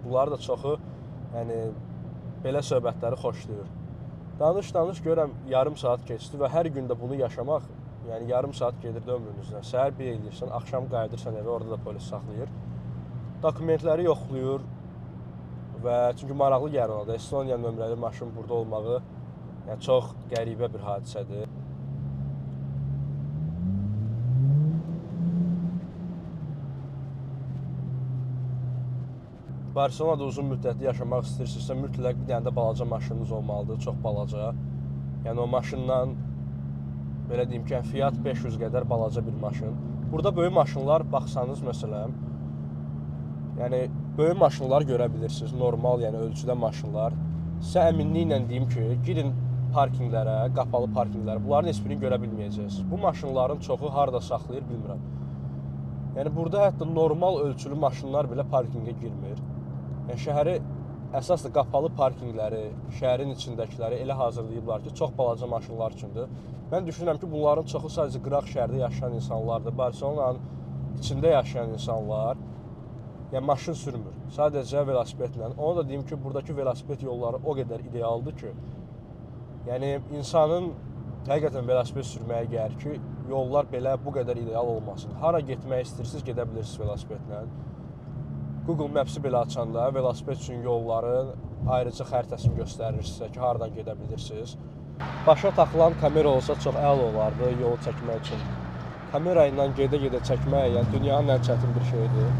Bunlar da çoxu yəni belə söhbətləri xoşlayır. Danış, görürəm yarım saat keçdi və hər gün də bunu yaşamaq, yəni yarım saat gedirdi ömrünüzdən. Səhər bir eləyirsən, axşam qayıdırsan evə, orada da polis saxlayır. Dokumentləri yoxlayır və çünki maraqlı gəlir ona da. Estoniya nömrəli maşın burada olmağı yəni çox qəribə bir hadisədir. Barselonada uzun müddətli yaşamaq istəyirsinizsə, mütləq bir dənə də balaca maşınınız olmalıdır, çox balaca. Yəni o maşından, belə deyim ki, Fiat 500 qədər balaca bir maşın. Burada böyük maşınlar, baxsanız məsələn, yəni böyük maşınlar görə bilirsiniz, normal, yəni ölçüdə maşınlar. Sizə əminliklə deyim ki, girin parkinqlərə, qapalı parkinqlərə, bunların heç birini görə bilməyəcəksiniz. Bu maşınların çoxu harada saxlayır, bilmirəm. Yəni burada hətta normal ölçülü maşınlar belə parkinqə girmir. Yəni şəhəri əsaslı qapalı parkinqləri, şəhərin içindəkiləri elə hazırlayıblar ki, çox balaca maşınlar üçündür. Mən düşünürəm ki, bunların çoxu sadəcə qıraq şəhərdə yaşayan insanlardır. Barselonanın içində yaşayan insanlar yəni maşın sürmür, sadəcə velosipedlə. Onu da deyim ki, buradakı velosiped yolları o qədər idealdır ki, yəni insanın həqiqətən velosiped sürməyə gəlir ki, yollar belə bu qədər ideal olmasın. Hara getmək istəyirsiniz, gedə bilirsiniz velosipedlə. Google Maps-i belə açanda velosiped üçün yolların ayrıca xəritəsini göstərir sizə ki, haradan gedə bilirsiniz. Başa taxılan kamera olsa çox əla olardı yolu çəkmək üçün. Kamera ilə gedə-gedə çəkmək yəni dünyanın ən çətin bir şeydir.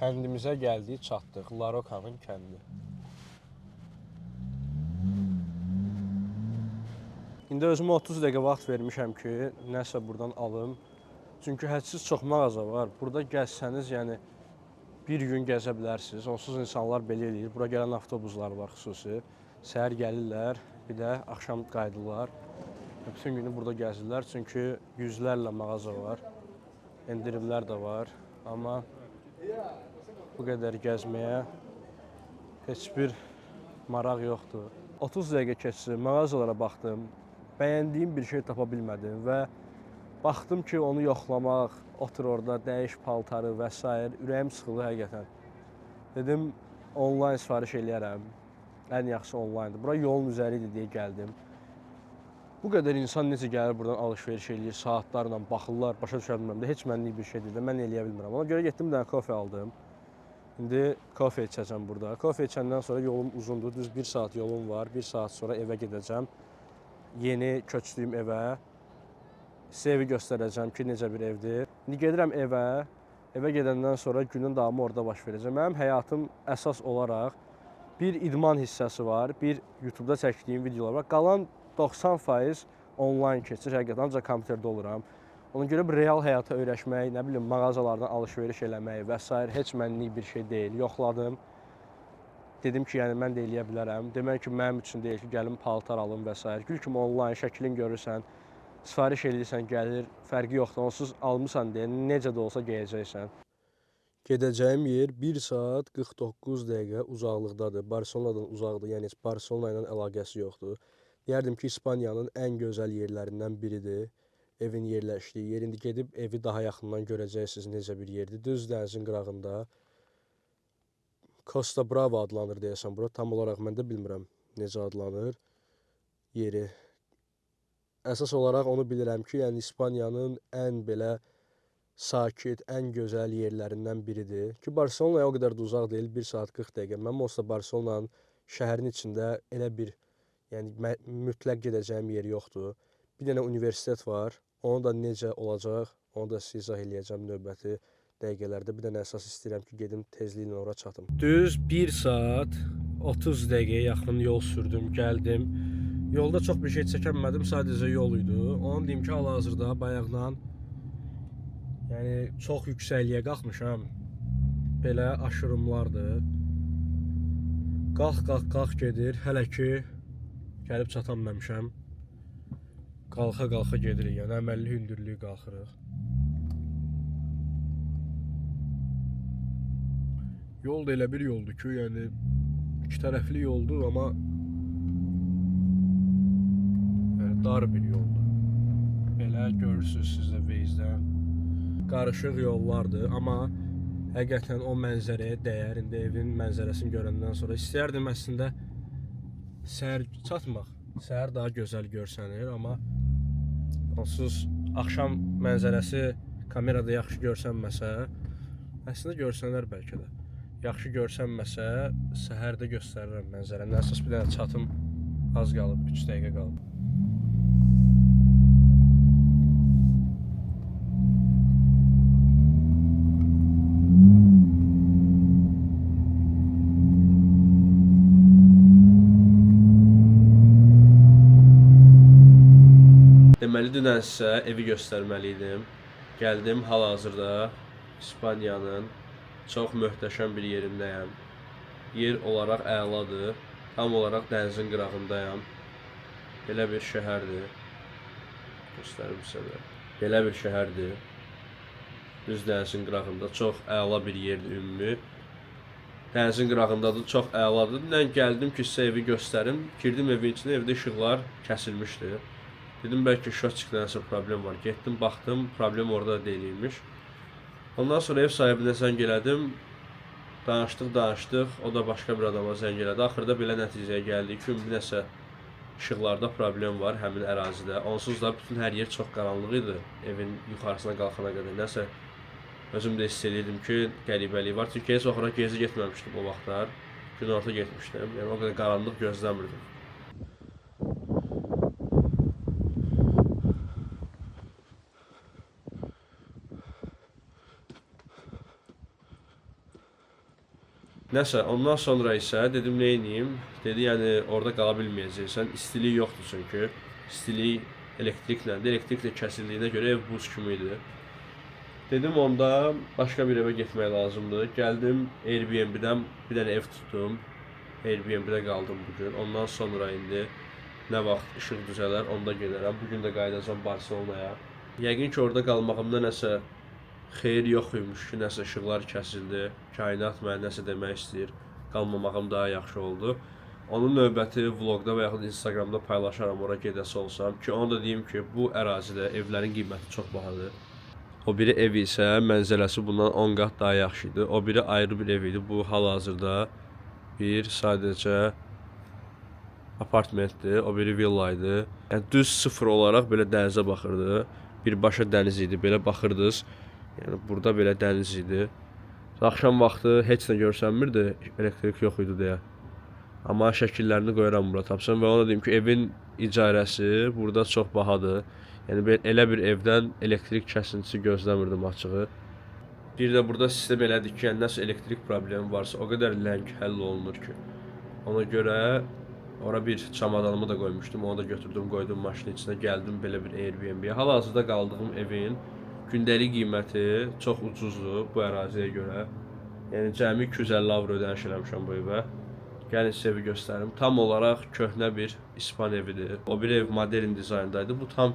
Kəndimizə gəldik, çatdıq. Larokanın kəndi. İndi özümə 30 dəqiqə vaxt vermişəm ki, nəsə buradan alım. Çünki hədsiz çox mağaza var. Burada gəzsəniz, yəni bir gün gəzə bilərsiniz. Onsuz insanlar belə eləyir. Bura gələn avtobuslar var xüsusi. Səhər gəlirlər, bir də axşam qayıdırlar. Bütün günü burada gəzirlər. Çünki yüzlərlə mağaza var. Endirimlər də var. Amma bu qədər gəzməyə heç bir maraq yoxdur. 30 dəqiqə keçsin, mağazalara baxdım. Bəyəndiyim bir şey tapa bilmədim və baxdım ki, onu yoxlamaq, otur orada, dəyiş paltarı və s. ürəyim sıxıldı həqiqətən. Dedim, onlayn sifariş eləyərəm. Ən yaxşısı onlayndır. Bura yolun üzəri idi deyə gəldim. Bu qədər insan necə gəlir buradan alış-veriş eləyir, saatlarla baxırlar, başa düşə bilmirəm də, heç mənlik bir şey deyil də, mən eləyə bilmirəm. Ona görə getdim, bir dənə kofe aldım. İndi kofe içəcəm burada. Kofe içəndən sonra yolum uzundur, düz 1 saat yolum var. 1 saat sonra evə gedəcəm. Yeni köçdüyüm evə. Sizə evi göstərəcəm ki, necə bir evdir. İndi gedirəm evə. Evə gedəndən sonra günün davamı orada baş verəcəm. Mənim həyatım əsas olaraq bir idman hissəsi var, bir YouTube-da çəkdiyim videolar var. Qalan 90% onlayn keçir, həqiqətən ancaq kompüterdə oluram. Ona görə bir real həyata öyrəşmək, nə bilim, mağazalardan alış-veriş eləmək və s. heç mənlik bir şey deyil. Yoxladım. Dedim ki, yəni mən də eləyə bilərəm. Demək ki, mənim üçün deyil ki, gəlim paltar alım və s. Gül kimi onlayn şəklin görürsən, sifariş eləyirsən, gəlir, fərqi yoxdur. Onsuz almısan deyə necə də olsa geyəcəksən. Gedəcəyim yer 1 saat 49 dəqiqə uzaqlıqdadır. Barselonadan uzaqdır, yəni heç Barselona ilə əlaqəsi yoxdur. Deyərdim ki, İspaniyanın ən gözəl yerlərindən biridir. Evin yerləşdiyi yer. İndi gedib evi daha yaxından görəcəksiniz necə bir yerdir. Düz dənizin qırağında. Costa Brava adlanır deyəsən bura. Tam olaraq mən də bilmirəm necə adlanır yeri. Əsas olaraq onu bilirəm ki, yəni İspaniyanın ən belə sakit, ən gözəl yerlərindən biridir. Ki, Barselonaya o qədər də uzaq deyil, 1 saat 40 dəqiqə. Mənim olsa Barselonanın şəhərin içində elə bir, yəni mütləq gedəcəyim yer yoxdur. Bir dənə universitet var, onu da necə olacaq, onu da sizə izah eləyəcəm növbəti dəqiqələrdə. Bir dənə əsas istəyirəm ki, gedim tezliklə ora çatım. Düz 1 saat 30 dəqiqəyə yaxın yol sürdüm, gəldim. Yolda çox bir şey çəkənmədim, sadəcə yol idi. Onu deyim ki, hal-hazırda bayaqdan yəni çox yüksəkliyə qalxmışam. Belə aşırımlardır. Qalx gedir. Hələ ki gəlib çatanmamışam. Qalxa gedirik. Yəni əməlli hündürlüyü qalxırıq. Yol da elə bir yoldur ki, yəni iki tərəfli yoldur, amma yəni dar bir yoldur. Belə görürsünüz siz də Waze-dən. Qarışıq yollardır, amma həqiqətən o mənzərəyə dəyər. İndi evin mənzərəsini görəndən sonra istəyərdim əslində səhər çatmaq. Səhər daha gözəl görsənir, amma onsuz axşam mənzərəsi kamerada yaxşı görsənməsə, əslində görsənər bəlkə də. Yaxşı görsənməsə, səhər də göstərirəm mənzərəni. Əsas bir dənə çatım az qalıb, 3 dəqiqə qalıb. Deməli, dünən sizə evi göstərməliydim. Gəldim, hal-hazırda İspaniyanın çox möhtəşəm bir yerindəyəm. Yer olaraq əladır. Tam olaraq dənizin qırağındayam. Belə bir şəhərdir. Göstərim sizə. Belə bir şəhərdir. Düz dənizin qırağında çox əla bir yerdir ümumi. Dənizin qırağındadır, çox əladır. Dünən gəldim ki, sizə evi göstərim. Girdim evin içində, evdə işıqlar kəsilmişdi. Dedim, bəlkə şotçikdə nəsə problem var. Getdim, baxdım, problem orada deyilmiş. Ondan sonra ev sahibinə zəng elədim. Danışdıq. O da başqa bir adama zəng elədi. Axırda belə nəticəyə gəldik ki, bir nəsə işıqlarda problem var həmin ərazidə. Onsuz da bütün hər yer çox qaranlıq idi. Evin yuxarısına qalxana qədər. Nəsə özüm də hiss edirdim ki, qəribəlik var. Çünki heç oxura gezi getməmişdim o vaxtlar. Günorta getmişdim. Yəni o qədər qaranlıq gözləmirdim. Nəsə, ondan sonra isə dedim, nə edeyim? Dedi, yəni orada qala bilməyəcəksən. İstilik yoxdur çünki. İstilik elektriklədir. Elektriklə kəsildiyinə görə ev buz kimi idi. Dedim, onda başqa bir evə getmək lazımdır. Gəldim, Airbnb-dən bir dənə ev tutdum. Airbnb-də qaldım bugün. Ondan sonra indi nə vaxt işıq düzələr, onda gedərəm. Bugün də qayıdacam Barselonaya. Yəqin ki, orada qalmağımda nəsə xeyir yox imiş ki, nəsə işıqlar kəsildi, kainat mənə nəsə demək istəyir, qalmamağım daha yaxşı oldu. Onun növbəti vlogda və yaxud Instagramda paylaşaram ora gedəsi olsam ki, onu da deyim ki, bu ərazidə evlərin qiyməti çox bahadır. O biri ev isə mənzərəsi bundan 10 qat daha yaxşı idi. O biri ayrı bir ev idi. Bu hal-hazırda bir sadəcə apartmentdir, o biri villa idi. Yəni düz sıfır olaraq belə dənizə baxırdı. Birbaşa dəniz idi, belə baxırdınız. Yəni burada belə dəniz idi. Axşam vaxtı heç nə görsənmirdi, elektrik yox idi deyə. Amma şəkillərini qoyuram bura tapsam və ona deyim ki, evin icarəsi burada çox bahadır. Yəni elə bir evdən elektrik kəsintisi gözləmirdim açığı. Bir də burada sistem elədik ki, yəni nəsə elektrik problemi varsa o qədər ləng həll olunur ki. Ona görə ora bir çamadanımı da qoymuşdum, onu da götürdüm, qoydum maşının içinə, gəldim belə bir Airbnb-yə. Hal-hazırda qaldığım evin gündəlik qiyməti çox ucuzdur bu əraziyə görə. Yəni cəmi 250 avro ödəniş eləmişəm bu evə. Gəlin sizə evi göstərim. Tam olaraq köhnə bir İspan evidir. O bir ev modern dizayndaydı. Bu tam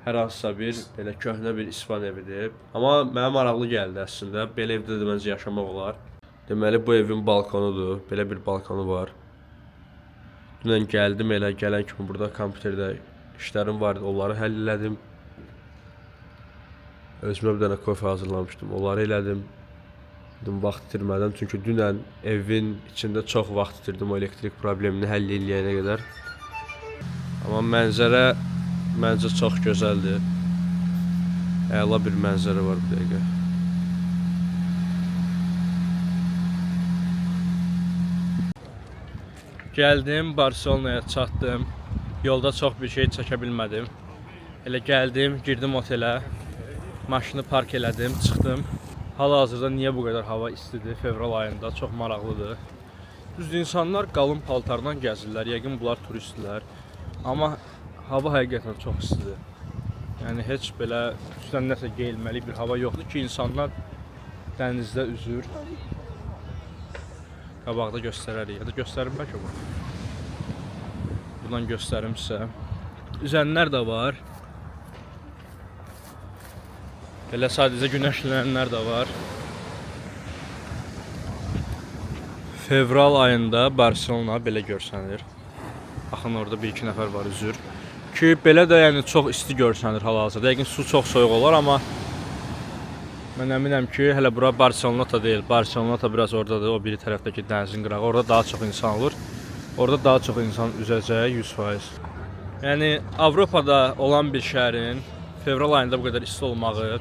hər hansısa bir belə köhnə bir İspan evidir. Amma mənə maraqlı gəldi əslində. Belə evdə də məncə yaşamaq olar. Deməli bu evin balkonudur. Belə bir balkonu var. Dünən gəldim, elə gələn kimi burada kompüterdə işlərim vardı. Onları həll elədim. Özümə bir dənə kofe hazırlamışdım. Onları elədim. Dedim vaxt itirmədən. Çünki dünən evin içində çox vaxt itirdim o elektrik problemini həll eləyənə qədər. Amma mənzərə məncə çox gözəldir. Əla bir mənzərə var bu dəqiqə. Gəldim, Barselonaya çatdım. Yolda çox bir şey çəkə bilmədim. Elə gəldim, girdim otelə. Maşını park elədim, çıxdım. Hal-hazırda niyə bu qədər hava istidir fevral ayında? Çox maraqlıdır. Düzdür, insanlar qalın paltarla gəzirlər. Yəqin bunlar turistlər. Amma hava həqiqətən çox istidir. Yəni heç belə üstdən nəsə geyilməli bir hava yoxdur ki, insanlar dənizdə üzür. Qabaqda göstərərik. Ya da göstərim bəlkə bu. Buradan göstərim sizə. Üzənlər də var. Belə sadəcə günəşlənənlər də var. Fevral ayında Barselona belə görsənir. Baxın orada bir-iki nəfər var üzür. Ki belə də yəni çox isti görsənir hal-hazırda. Yəqin su çox soyuq olar, amma mən əminəm ki, hələ bura Barselona deyil. Barselona biraz oradadır, o biri tərəfdəki dənizin qırağı. Orada daha çox insan olur. Orada daha çox insan üzəcək 100%. Yəni Avropada olan bir şəhərin fevral ayında bu qədər isti olmağı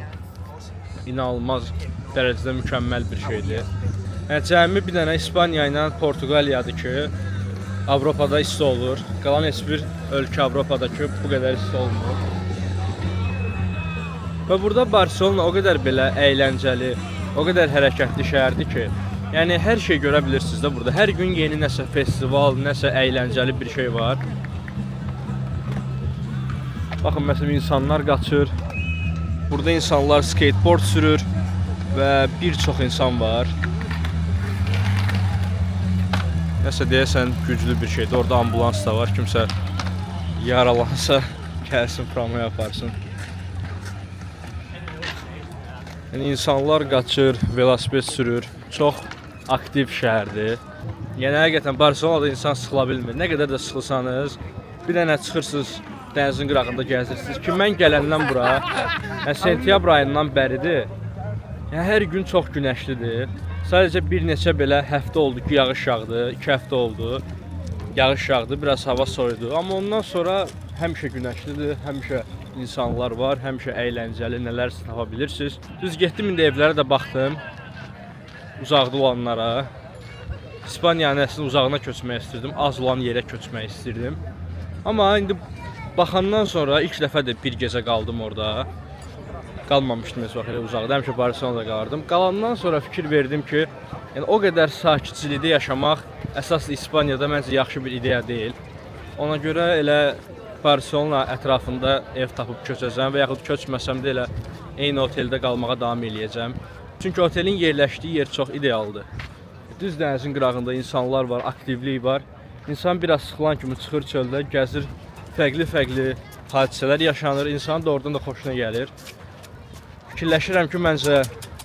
inanılmaz dərəcədə mükəmməl bir şeydir. Yəni cəmi bir dənə İspaniya ilə Portuqaliyadır ki, Avropada isti olur. Qalan heç bir ölkə Avropada ki, bu qədər isti olmur. Və burada Barselona o qədər belə əyləncəli, o qədər hərəkətli şəhərdir ki, yəni hər şey görə bilirsiniz də burada. Hər gün yeni nəsə festival, nəsə əyləncəli bir şey var. Baxın, məsələn, insanlar qaçır. Burada insanlar skateboard sürür və bir çox insan var. Nəsə deyəsən güclü bir şeydir. Orada ambulans da var. Kimsə yaralansa gəlsin, pramaya aparsın. Yəni insanlar qaçır, velosiped sürür. Çox aktiv şəhərdir. Yəni həqiqətən Barselonada insan sıxıla bilmir. Nə qədər də sıxılsanız, bir dənə çıxırsınız, dənizin qırağında gəzirsiniz ki, mən gələndən bura, yəni sentyabr ayından bəridir. Yəni hər gün çox günəşlidir. Sadəcə bir neçə belə həftə oldu ki, yağış yağdı, 2 həftə oldu. Yağış yağdı, biraz hava soyudu. Amma ondan sonra həmişə günəşlidir, həmişə insanlar var, həmişə əyləncəli, nələrsə tapa bilirsiniz. Düz getdim, indi evlərə də baxdım, uzaqda olanlara. İspaniyanın əslində uzağına köçmək istirdim, az olan yerə köçmək istirdim. Amma indi baxandan sonra ilk dəfədir bir gecə qaldım orada. Qalmamışdım heç vaxt elə uzaqda, həmişə Barselonada qalardım. Qalandan sonra fikir verdim ki, yəni o qədər sakitçilikdə yaşamaq əsaslı İspaniyada məncə yaxşı bir ideya deyil. Ona görə elə Barselona ətrafında ev tapıb köçəcəm və yaxud köçməsəm də elə eyni oteldə qalmağa davam eləyəcəm. Çünki otelin yerləşdiyi yer çox idealdır. Düz dənizin qırağında insanlar var, aktivlik var. İnsan biraz sıxılan kimi çıxır çöldə, gəzir, fərqli hadisələr yaşanır, insanın da oradan da xoşuna gəlir. Fikirləşirəm ki, məncə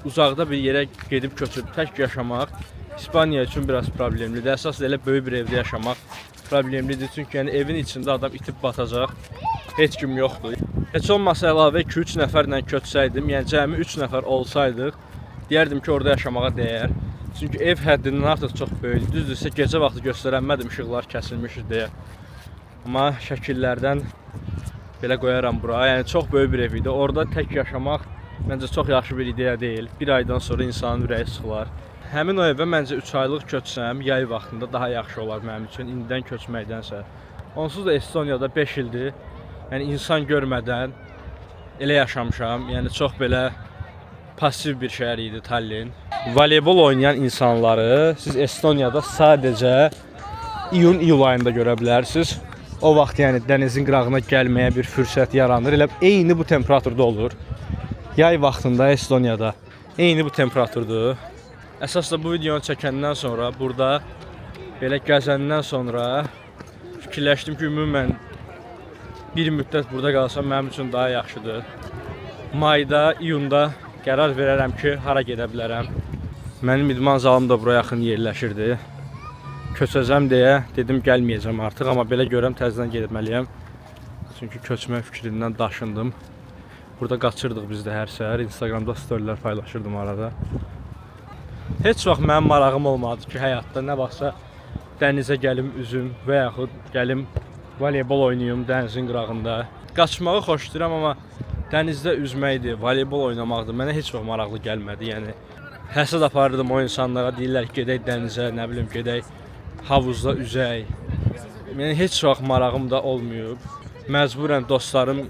uzaqda bir yerə gedib köçüb tək yaşamaq İspaniya üçün biraz problemlidir. Əsas elə böyük bir evdə yaşamaq problemlidir. Çünki yəni evin içində adam itib batacaq, heç kim yoxdur. Heç olmasa əlavə 2-3 nəfərlə köçsəydim, yəni cəmi 3 nəfər olsaydıq, deyərdim ki, orada yaşamağa dəyər. Çünki ev həddindən artıq çox böyükdür. Düzdürsə gecə vaxtı göstərənmədim, işıqlar kəsilmişdir deyə. Amma şəkillərdən belə qoyaram bura. Yəni çox böyük bir ev idi. Orada tək yaşamaq məncə çox yaxşı bir ideya deyil. Bir aydan sonra insanın ürəyi sıxılar. Həmin o evə məncə 3 aylıq köçsəm, yay vaxtında daha yaxşı olar mənim üçün indidən köçməkdənsə. Onsuz da Estoniyada 5 ildir. Yəni insan görmədən elə yaşamışam. Yəni çox belə pasiv bir şəhər idi Tallinn. Voleybol oynayan insanları siz Estoniyada sadəcə iyun-iyul ayında görə bilərsiniz. O vaxt yəni dənizin qırağına gəlməyə bir fürsət yaranır. Elə eyni bu temperaturda olur. Yay vaxtında Estoniyada eyni bu temperaturdur. Əsas da bu videonu çəkəndən sonra, burada belə gəzəndən sonra fikirləşdim ki, ümumən bir müddət burada qalsam mənim üçün daha yaxşıdır. Mayda, iyunda qərar verərəm ki, hara gedə bilərəm. Mənim idman zalım da bura yaxın yerləşirdi. Köçəcəm deyə dedim gəlməyəcəm artıq, amma belə görəm təzədən getməliyəm. Çünki köçmək fikrindən daşındım. Burada qaçırdıq biz də hər səhər. Instagramda storylər paylaşırdım arada. Heç vaxt mənim marağım olmadı ki, həyatda nə vaxtsa dənizə gəlim, üzüm və yaxud gəlim voleybol oynayım dənizin qırağında. Qaçmağı xoşlayıram, amma dənizdə üzməkdir, voleybol oynamaqdır. Mənə heç vaxt maraqlı gəlmədi. Yəni həsəd aparırdım o insanlara, deyirlər ki, gedək dənizə, nə bilim, gedək havuzda üzək. Yəni heç vaxt marağım da olmayıb. Məcburən dostlarım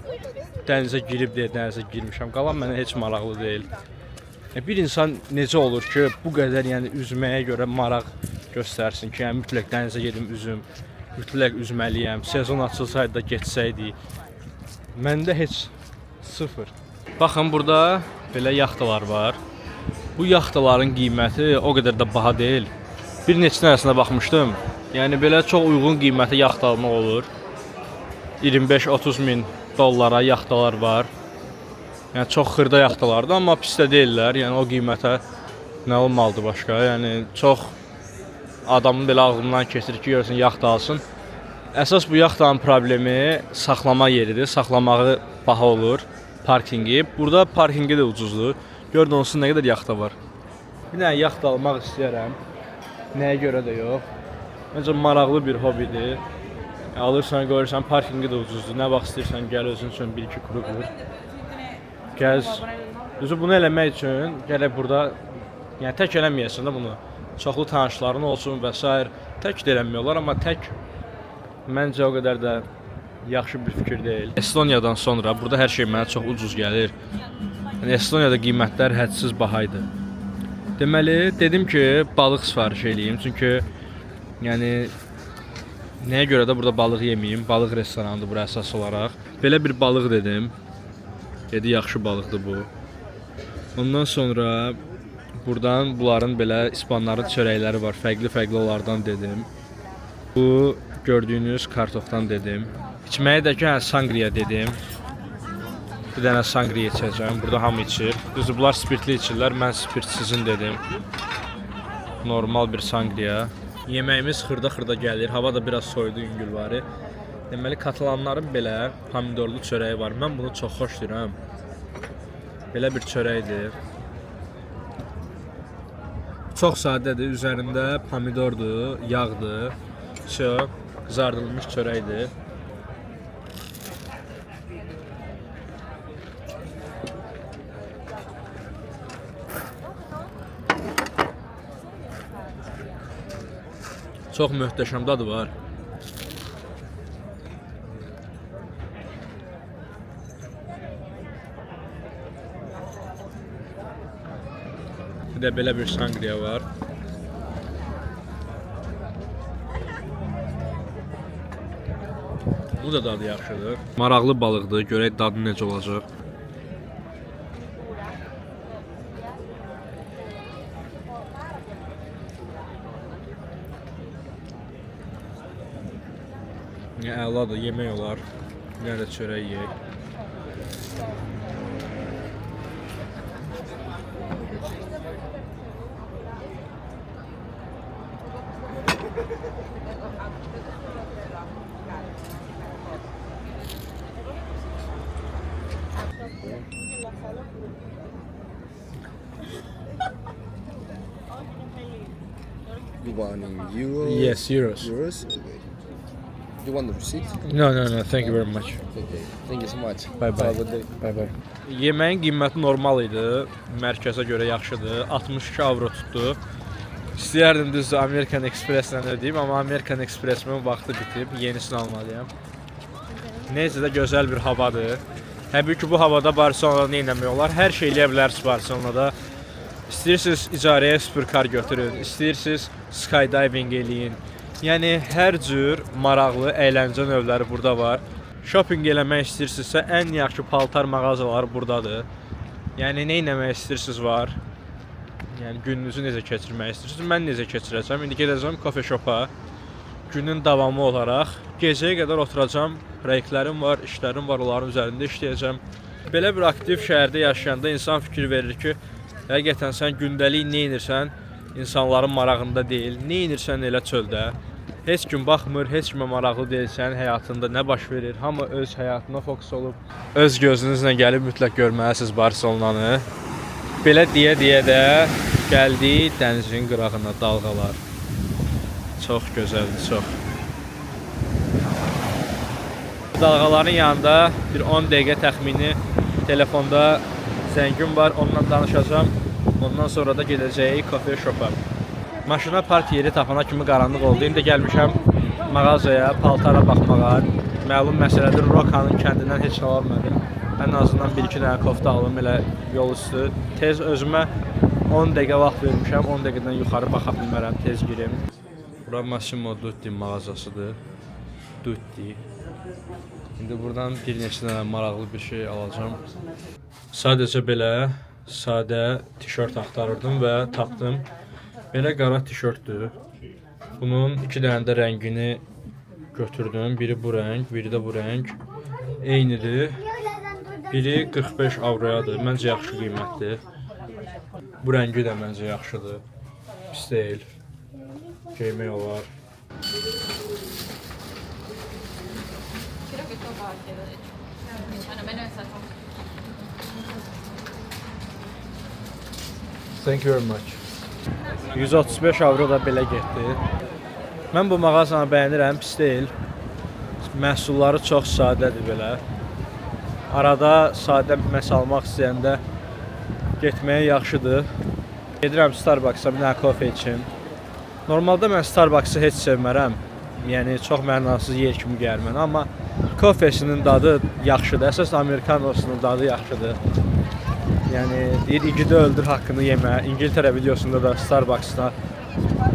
dənizə girib deyə dənizə girmişəm. Qalan mənə heç maraqlı deyil. Bir insan necə olur ki, bu qədər yəni üzməyə görə maraq göstərsin ki, yəni mütləq dənizə gedim üzüm, mütləq üzməliyəm. Sezon açılsaydı da getsəydi. Məndə heç sıfır. Baxın, burada belə yaxtalar var. Bu yaxtaların qiyməti o qədər də baha deyil. Bir neçə dənəsinə baxmışdım. Yəni belə çox uyğun qiymətə yaxta almaq olur. 25-30 min dollara yaxtalar var. Yəni çox xırda yaxtalardır, amma pis də deyirlər. Yəni o qiymətə nə olmalıdır başqa? Yəni çox adamın belə ağlından keçir ki, görsün yaxta alsın. Əsas bu yaxtanın problemi saxlama yeridir. Saxlamağı baha olur, parkingi. Burada parkingi də ucuzdur. Görün onsuz nə qədər yaxta var. Bir dənə yaxta almaq istəyirəm. Nəyə görə də yox. Məncə maraqlı bir hobidir. Alırsan, görürsən, parkingi də ucuzdur. Nə vaxt istəyirsən gəl özün üçün 1-2 kuru vur. Gəz. Düzü bunu eləmək üçün gələk burada, yəni tək eləməyəsən də bunu. Çoxlu tanışların olsun və s. Tək də eləmək olar, amma tək məncə o qədər də yaxşı bir fikir deyil. Estoniyadan sonra burada hər şey mənə çox ucuz gəlir. Yəni Estoniyada qiymətlər hədsiz baha idi. Deməli, dedim ki, balıq sifariş eləyim. Çünki yəni nəyə görə də burada balıq yeməyim? Balıq restoranıdır bura əsas olaraq. Belə bir balıq dedim. Dedi, yaxşı balıqdır bu. Ondan sonra buradan bunların belə ispanların çörəkləri var. Fərqli onlardan dedim. Bu gördüyünüz kartofdan dedim. İçməyə də ki, sangria dedim. Bir dənə sangria içəcəm. Burada hamı içir. Düzdür, bunlar spirtli içirlər. Mən spirtsizin dedim. Normal bir sangria. Yeməyimiz xırda gəlir. Hava da biraz soyudu, yüngülvari. Deməli, katalanların belə pomidorlu çörəyi var. Mən bunu çox xoşlayıram. Belə bir çörəkdir. Çox sadədir. Üzərində pomidordur, yağdır. Çox qızardılmış çörəkdir. Çox möhtəşəm dadı var. Bir də belə bir sangria var. Bu da dadı yaxşıdır. Maraqlı balıqdır. Görək dadı necə olacaq. Əladır, yemək olar. Bir də çörək yeyək. You want in euros? Yes, euros. Euros? Okay. You want the receipt? No, thank you very much. Okay. Thank you so much. Bye bye. Have a good day. Bye bye. Yeməyin qiyməti normal idi. Mərkəzə görə yaxşıdır. 62 avro tutdu. İstəyərdim düzdür American Express-lə ödəyim, amma American Express-min vaxtı bitib. Yenisini almalıyam. Neysə də gözəl bir havadır. Təbii ki, bu havada Barcelonada nə etmək olar? Hər şey eləyə bilərsiniz Barcelonada. İstəyirsiniz icarəyə superkar götürün, istəyirsiniz skydiving eləyin. Yəni hər cür maraqlı əyləncə növləri burada var. Shopping eləmək istəyirsinizsə ən yaxşı paltar mağazaları burdadır. Yəni nə etmək istəyirsiniz var. Yəni gününüzü necə keçirmək istəyirsiniz? Mən necə keçirəcəm? İndi gedəcəm coffee shop-a. günün davamı olaraq gecəyə qədər oturacam. Proyektlərim var, işlərim var, onların üzərində işləyəcəm. Belə bir aktiv şəhərdə yaşayanda insan fikir verir ki, həqiqətən sən gündəlik nə edirsən, insanların marağında deyil. Nə edirsən elə çöldə. Heç kim baxmır, heç kimə maraqlı deyil sənin həyatında nə baş verir. Hamı öz həyatına fokus olub. Öz gözünüzlə gəlib mütləq görməlisiniz Barselonanı. Belə deyə də gəldik dənizin qırağına, dalğalar. Çox gözəldir, çox. Dalğaların yanında bir 10 dəqiqə təxmini telefonda zəngim var, onunla danışacağam. Ondan sonra da gedəcəyik kafe şopa. Maşına park yeri tapana kimi qaranlıq oldu. İndi gəlmişəm mağazaya, paltara baxmağa. Məlum məsələdir, Rokanın kəndindən heç nə almadım. Ən azından 1-2 dənə kofta alım, elə yol üstü. Tez özümə 10 dəqiqə vaxt vermişəm, 10 dəqiqədən yuxarı baxa bilmərəm, tez girim. Bura Massimo Dutti mağazasıdır. Dutti. İndi buradan bir neçə dənə maraqlı bir şey alacağım. Sadəcə belə sadə tişört axtarırdım və tapdım. Belə qara tişörtdür. Bunun 2 dənə də rəngini götürdüm. Biri bu rəng, biri də bu rəng. Eynidir. Biri 45 avroyadır. Məncə yaxşı qiymətdir. Bu rəngi də məncə yaxşıdır. Pis deyil. Geymək olar. Creo que esto va a ser de hecho. Bueno, menos exacto. Thank you very much. 135 avro da belə getdi. Mən bu mağazanı bəyənirəm, pis deyil. Məhsulları çox sadədir belə. Arada sadə məhsul almaq istəyəndə getməyə yaxşıdır. Gedirəm Starbucks-a bir dənə kofe içim. Normalda mən Starbucks-ı heç sevmərəm. Yəni çox mənasız yer kimi gəlir mənə, amma kofesinin dadı yaxşıdır. Əsas amerikanosunun dadı yaxşıdır. Yəni deyir igidi öldür haqqını yemə. İngiltərə videosunda da Starbucks-da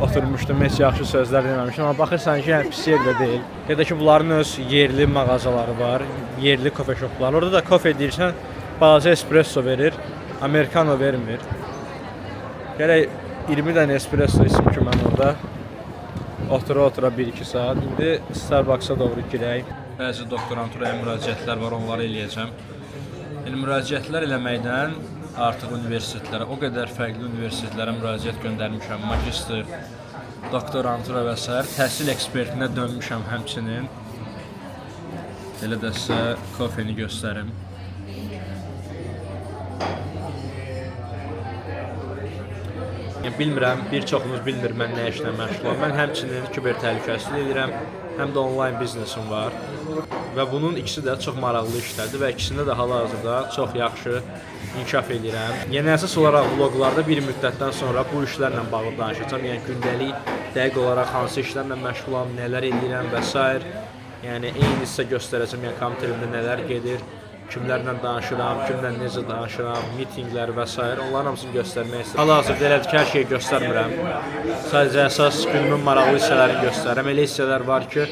oturmuşdum, heç yaxşı sözlər deməmişdim, amma baxırsan ki, yəni pis yer də deyil. Ya da ki, bunların öz yerli mağazaları var, yerli kofe shoplar. Orada da kofe deyirsən, balaca espresso verir, amerikano vermir. Gərək 20 dənə espresso içim ki, mən orada otura-otura 1-2 saat. İndi Starbucks-a doğru girək. Bəzi doktoranturaya müraciətlər var, onları eləyəcəm. Yəni, müraciətlər eləməkdən artıq universitetlərə, o qədər fərqli universitetlərə müraciət göndərmişəm. Magistr, doktorantura və s. Təhsil ekspertinə dönmüşəm həmçinin. Elə də sizə kofeni göstərim. Bilmirəm, bir çoxunuz bilmir mən nə işlə məşğulam. Mən həmçinin kiber təhlükəsizlik edirəm, həm də onlayn biznesim var. Və bunun ikisi də çox maraqlı işlərdir və ikisində də hal-hazırda çox yaxşı inkişaf edirəm. Yəni əsas olaraq vloqlarda bir müddətdən sonra bu işlərlə bağlı danışacağam. Yəni gündəlik dəqiq olaraq hansı işlərlə məşğulam, nələr edirəm və s. Yəni eyni hissə göstərəcəm, yəni kompüterimdə nələr gedir, kimlərlə danışıram, kimlə necə danışıram, mitinqlər və s. Onların hamısını göstərmək istəyirəm. Hal-hazırda elədir ki, hər şeyi göstərmirəm. Sadəcə əsas günümün maraqlı hissələrini göstərirəm. Elə hissələr var ki,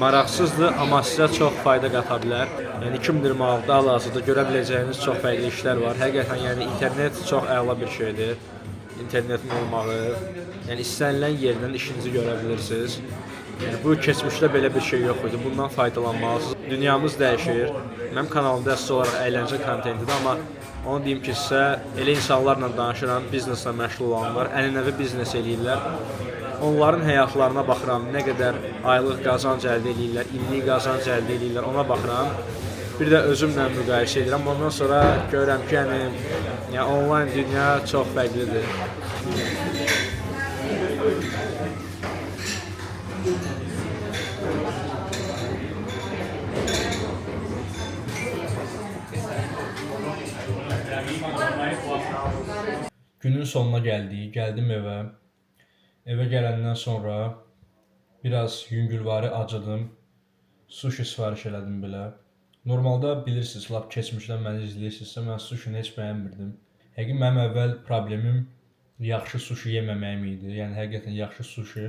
maraqsızdır, amma sizə çox fayda qata bilər. Yəni 2026-da hal-hazırda görə biləcəyiniz çox fərqli işlər var. Həqiqətən yəni internet çox əla bir şeydir. İnternetin olmağı, yəni istənilən yerdən işinizi görə bilirsiniz. Yəni bu keçmişdə belə bir şey yox idi. Bundan faydalanmalısınız. Dünyamız dəyişir. Mənim kanalımda əsas olaraq əyləncə kontentidir, amma onu deyim ki, sizə elə insanlarla danışıram, bizneslə məşğul olanlar, ənənəvi biznes eləyirlər. Onların həyatlarına baxıram, nə qədər aylıq qazanc əldə edirlər, illik qazanc əldə edirlər, ona baxıram. Bir də özümlə müqayisə edirəm. Ondan sonra görürəm ki, yəni onlayn dünya çox fərqlidir. Günün sonuna gəldik. Gəldim evə. Evə gələndən sonra biraz yüngülvari acıdım. Sushi sifariş elədim belə. Normalda bilirsiniz, lap keçmişdən məni izləyirsinizsə, mən sushini heç bəyənmirdim. Həqiqətən mənim əvvəl problemim yaxşı sushi yeməməyim idi. Yəni həqiqətən yaxşı sushi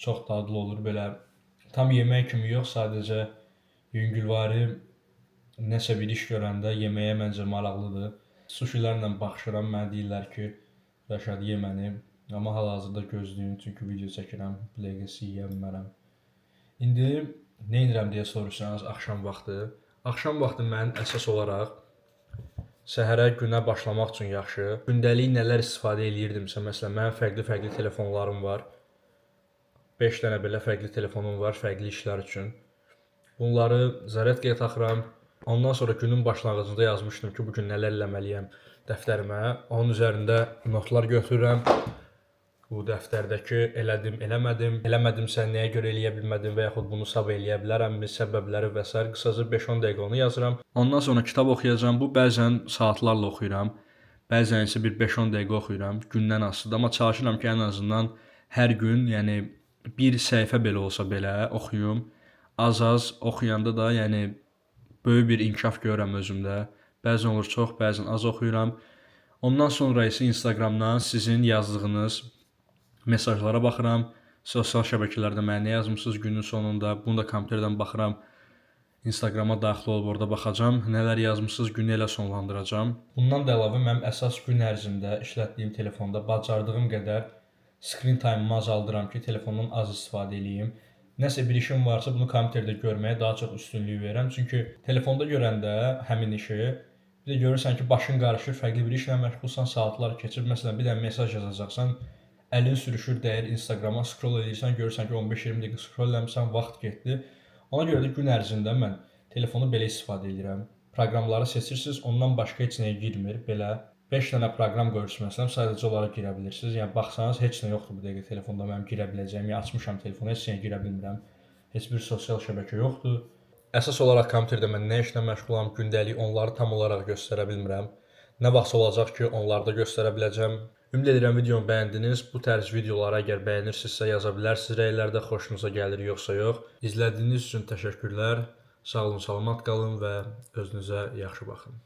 çox dadlı olur belə. Tam yemək kimi yox, sadəcə yüngülvari nəsə bir iş görəndə yeməyə məncə maraqlıdır. Sushilərlə baxışıram, mənə deyirlər ki, Rəşad ye məni, amma hal-hazırda gözləyim, çünki video çəkirəm, playqəsi yeyə bilmərəm. İndi nə edirəm deyə soruşsanız axşam vaxtı. Axşam vaxtı mən əsas olaraq səhərə günə başlamaq üçün yaxşı. Gündəlik nələr istifadə eləyirdimsə, məsələn, mənim fərqli telefonlarım var. 5 dənə belə fərqli telefonum var fərqli işlər üçün. Bunları zaryadkaya taxıram. Ondan sonra günün başlanğıcında yazmışdım ki, bu gün nələr eləməliyəm dəftərimə. Onun üzərində notlar götürürəm. Bu dəftərdəki elədim, eləmədim, eləmədimsə nəyə görə eləyə bilmədim və yaxud bunu sabah eləyə bilərəmmi, səbəbləri və s. qısaca 5-10 dəqiqə onu yazıram. Ondan sonra kitab oxuyacağam. Bu bəzən saatlarla oxuyuram. Bəzən isə bir 5-10 dəqiqə oxuyuram. Gündən asılıdır, amma çalışıram ki, ən azından hər gün, yəni bir səhifə belə olsa belə oxuyum. Az-az oxuyanda da, yəni böyük bir inkişaf görürəm özümdə. Bəzən olur çox, bəzən az oxuyuram. Ondan sonra isə Instagramdan sizin yazdığınız mesajlara baxıram. Sosial şəbəkələrdə mənə nə yazmısınız günün sonunda. Bunu da kompüterdən baxıram. Instagrama daxil olub orada baxacam. Nələr yazmısınız günü elə sonlandıracam. Bundan da əlavə mənim əsas gün ərzində işlətdiyim telefonda bacardığım qədər screen time-ımı azaldıram ki, telefondan az istifadə edeyim. Nəsə bir işim varsa bunu kompüterdə görməyə daha çox üstünlük verirəm. Çünki telefonda görəndə həmin işi bir də görürsən ki, başın qarışır, fərqli bir işlə məşğulsan, saatlar keçir. Məsələn, bir dənə mesaj yazacaqsan, əlin sürüşür, dəyir Instagrama, scroll edirsən, görürsən ki, 15-20 dəqiqə scroll eləmirsən, vaxt getdi. Ona görə də gün ərzində mən telefonu belə istifadə edirəm. Proqramları seçirsiniz, ondan başqa heç nəyə girmir. Belə 5 dənə proqram qoyursunuz, məsələn, sadəcə onlara girə bilirsiniz. Yəni baxsanız heç nə yoxdur bu dəqiqə telefonda mənim girə biləcəyim. Yəni açmışam telefonu, heç nəyə girə bilmirəm. Heç bir sosial şəbəkə yoxdur. Əsas olaraq kompüterdə mən nə işlə məşğulam, gündəlik onları tam olaraq göstərə bilmirəm. Nə vaxt olacaq ki, onları da göstərə biləcəm. Ümid edirəm videomu bəyəndiniz. Bu tərz videoları əgər bəyənirsinizsə yaza bilərsiniz rəylərdə, xoşunuza gəlir yoxsa yox. İzlədiyiniz üçün təşəkkürlər. Sağ olun, salamat qalın və özünüzə yaxşı baxın.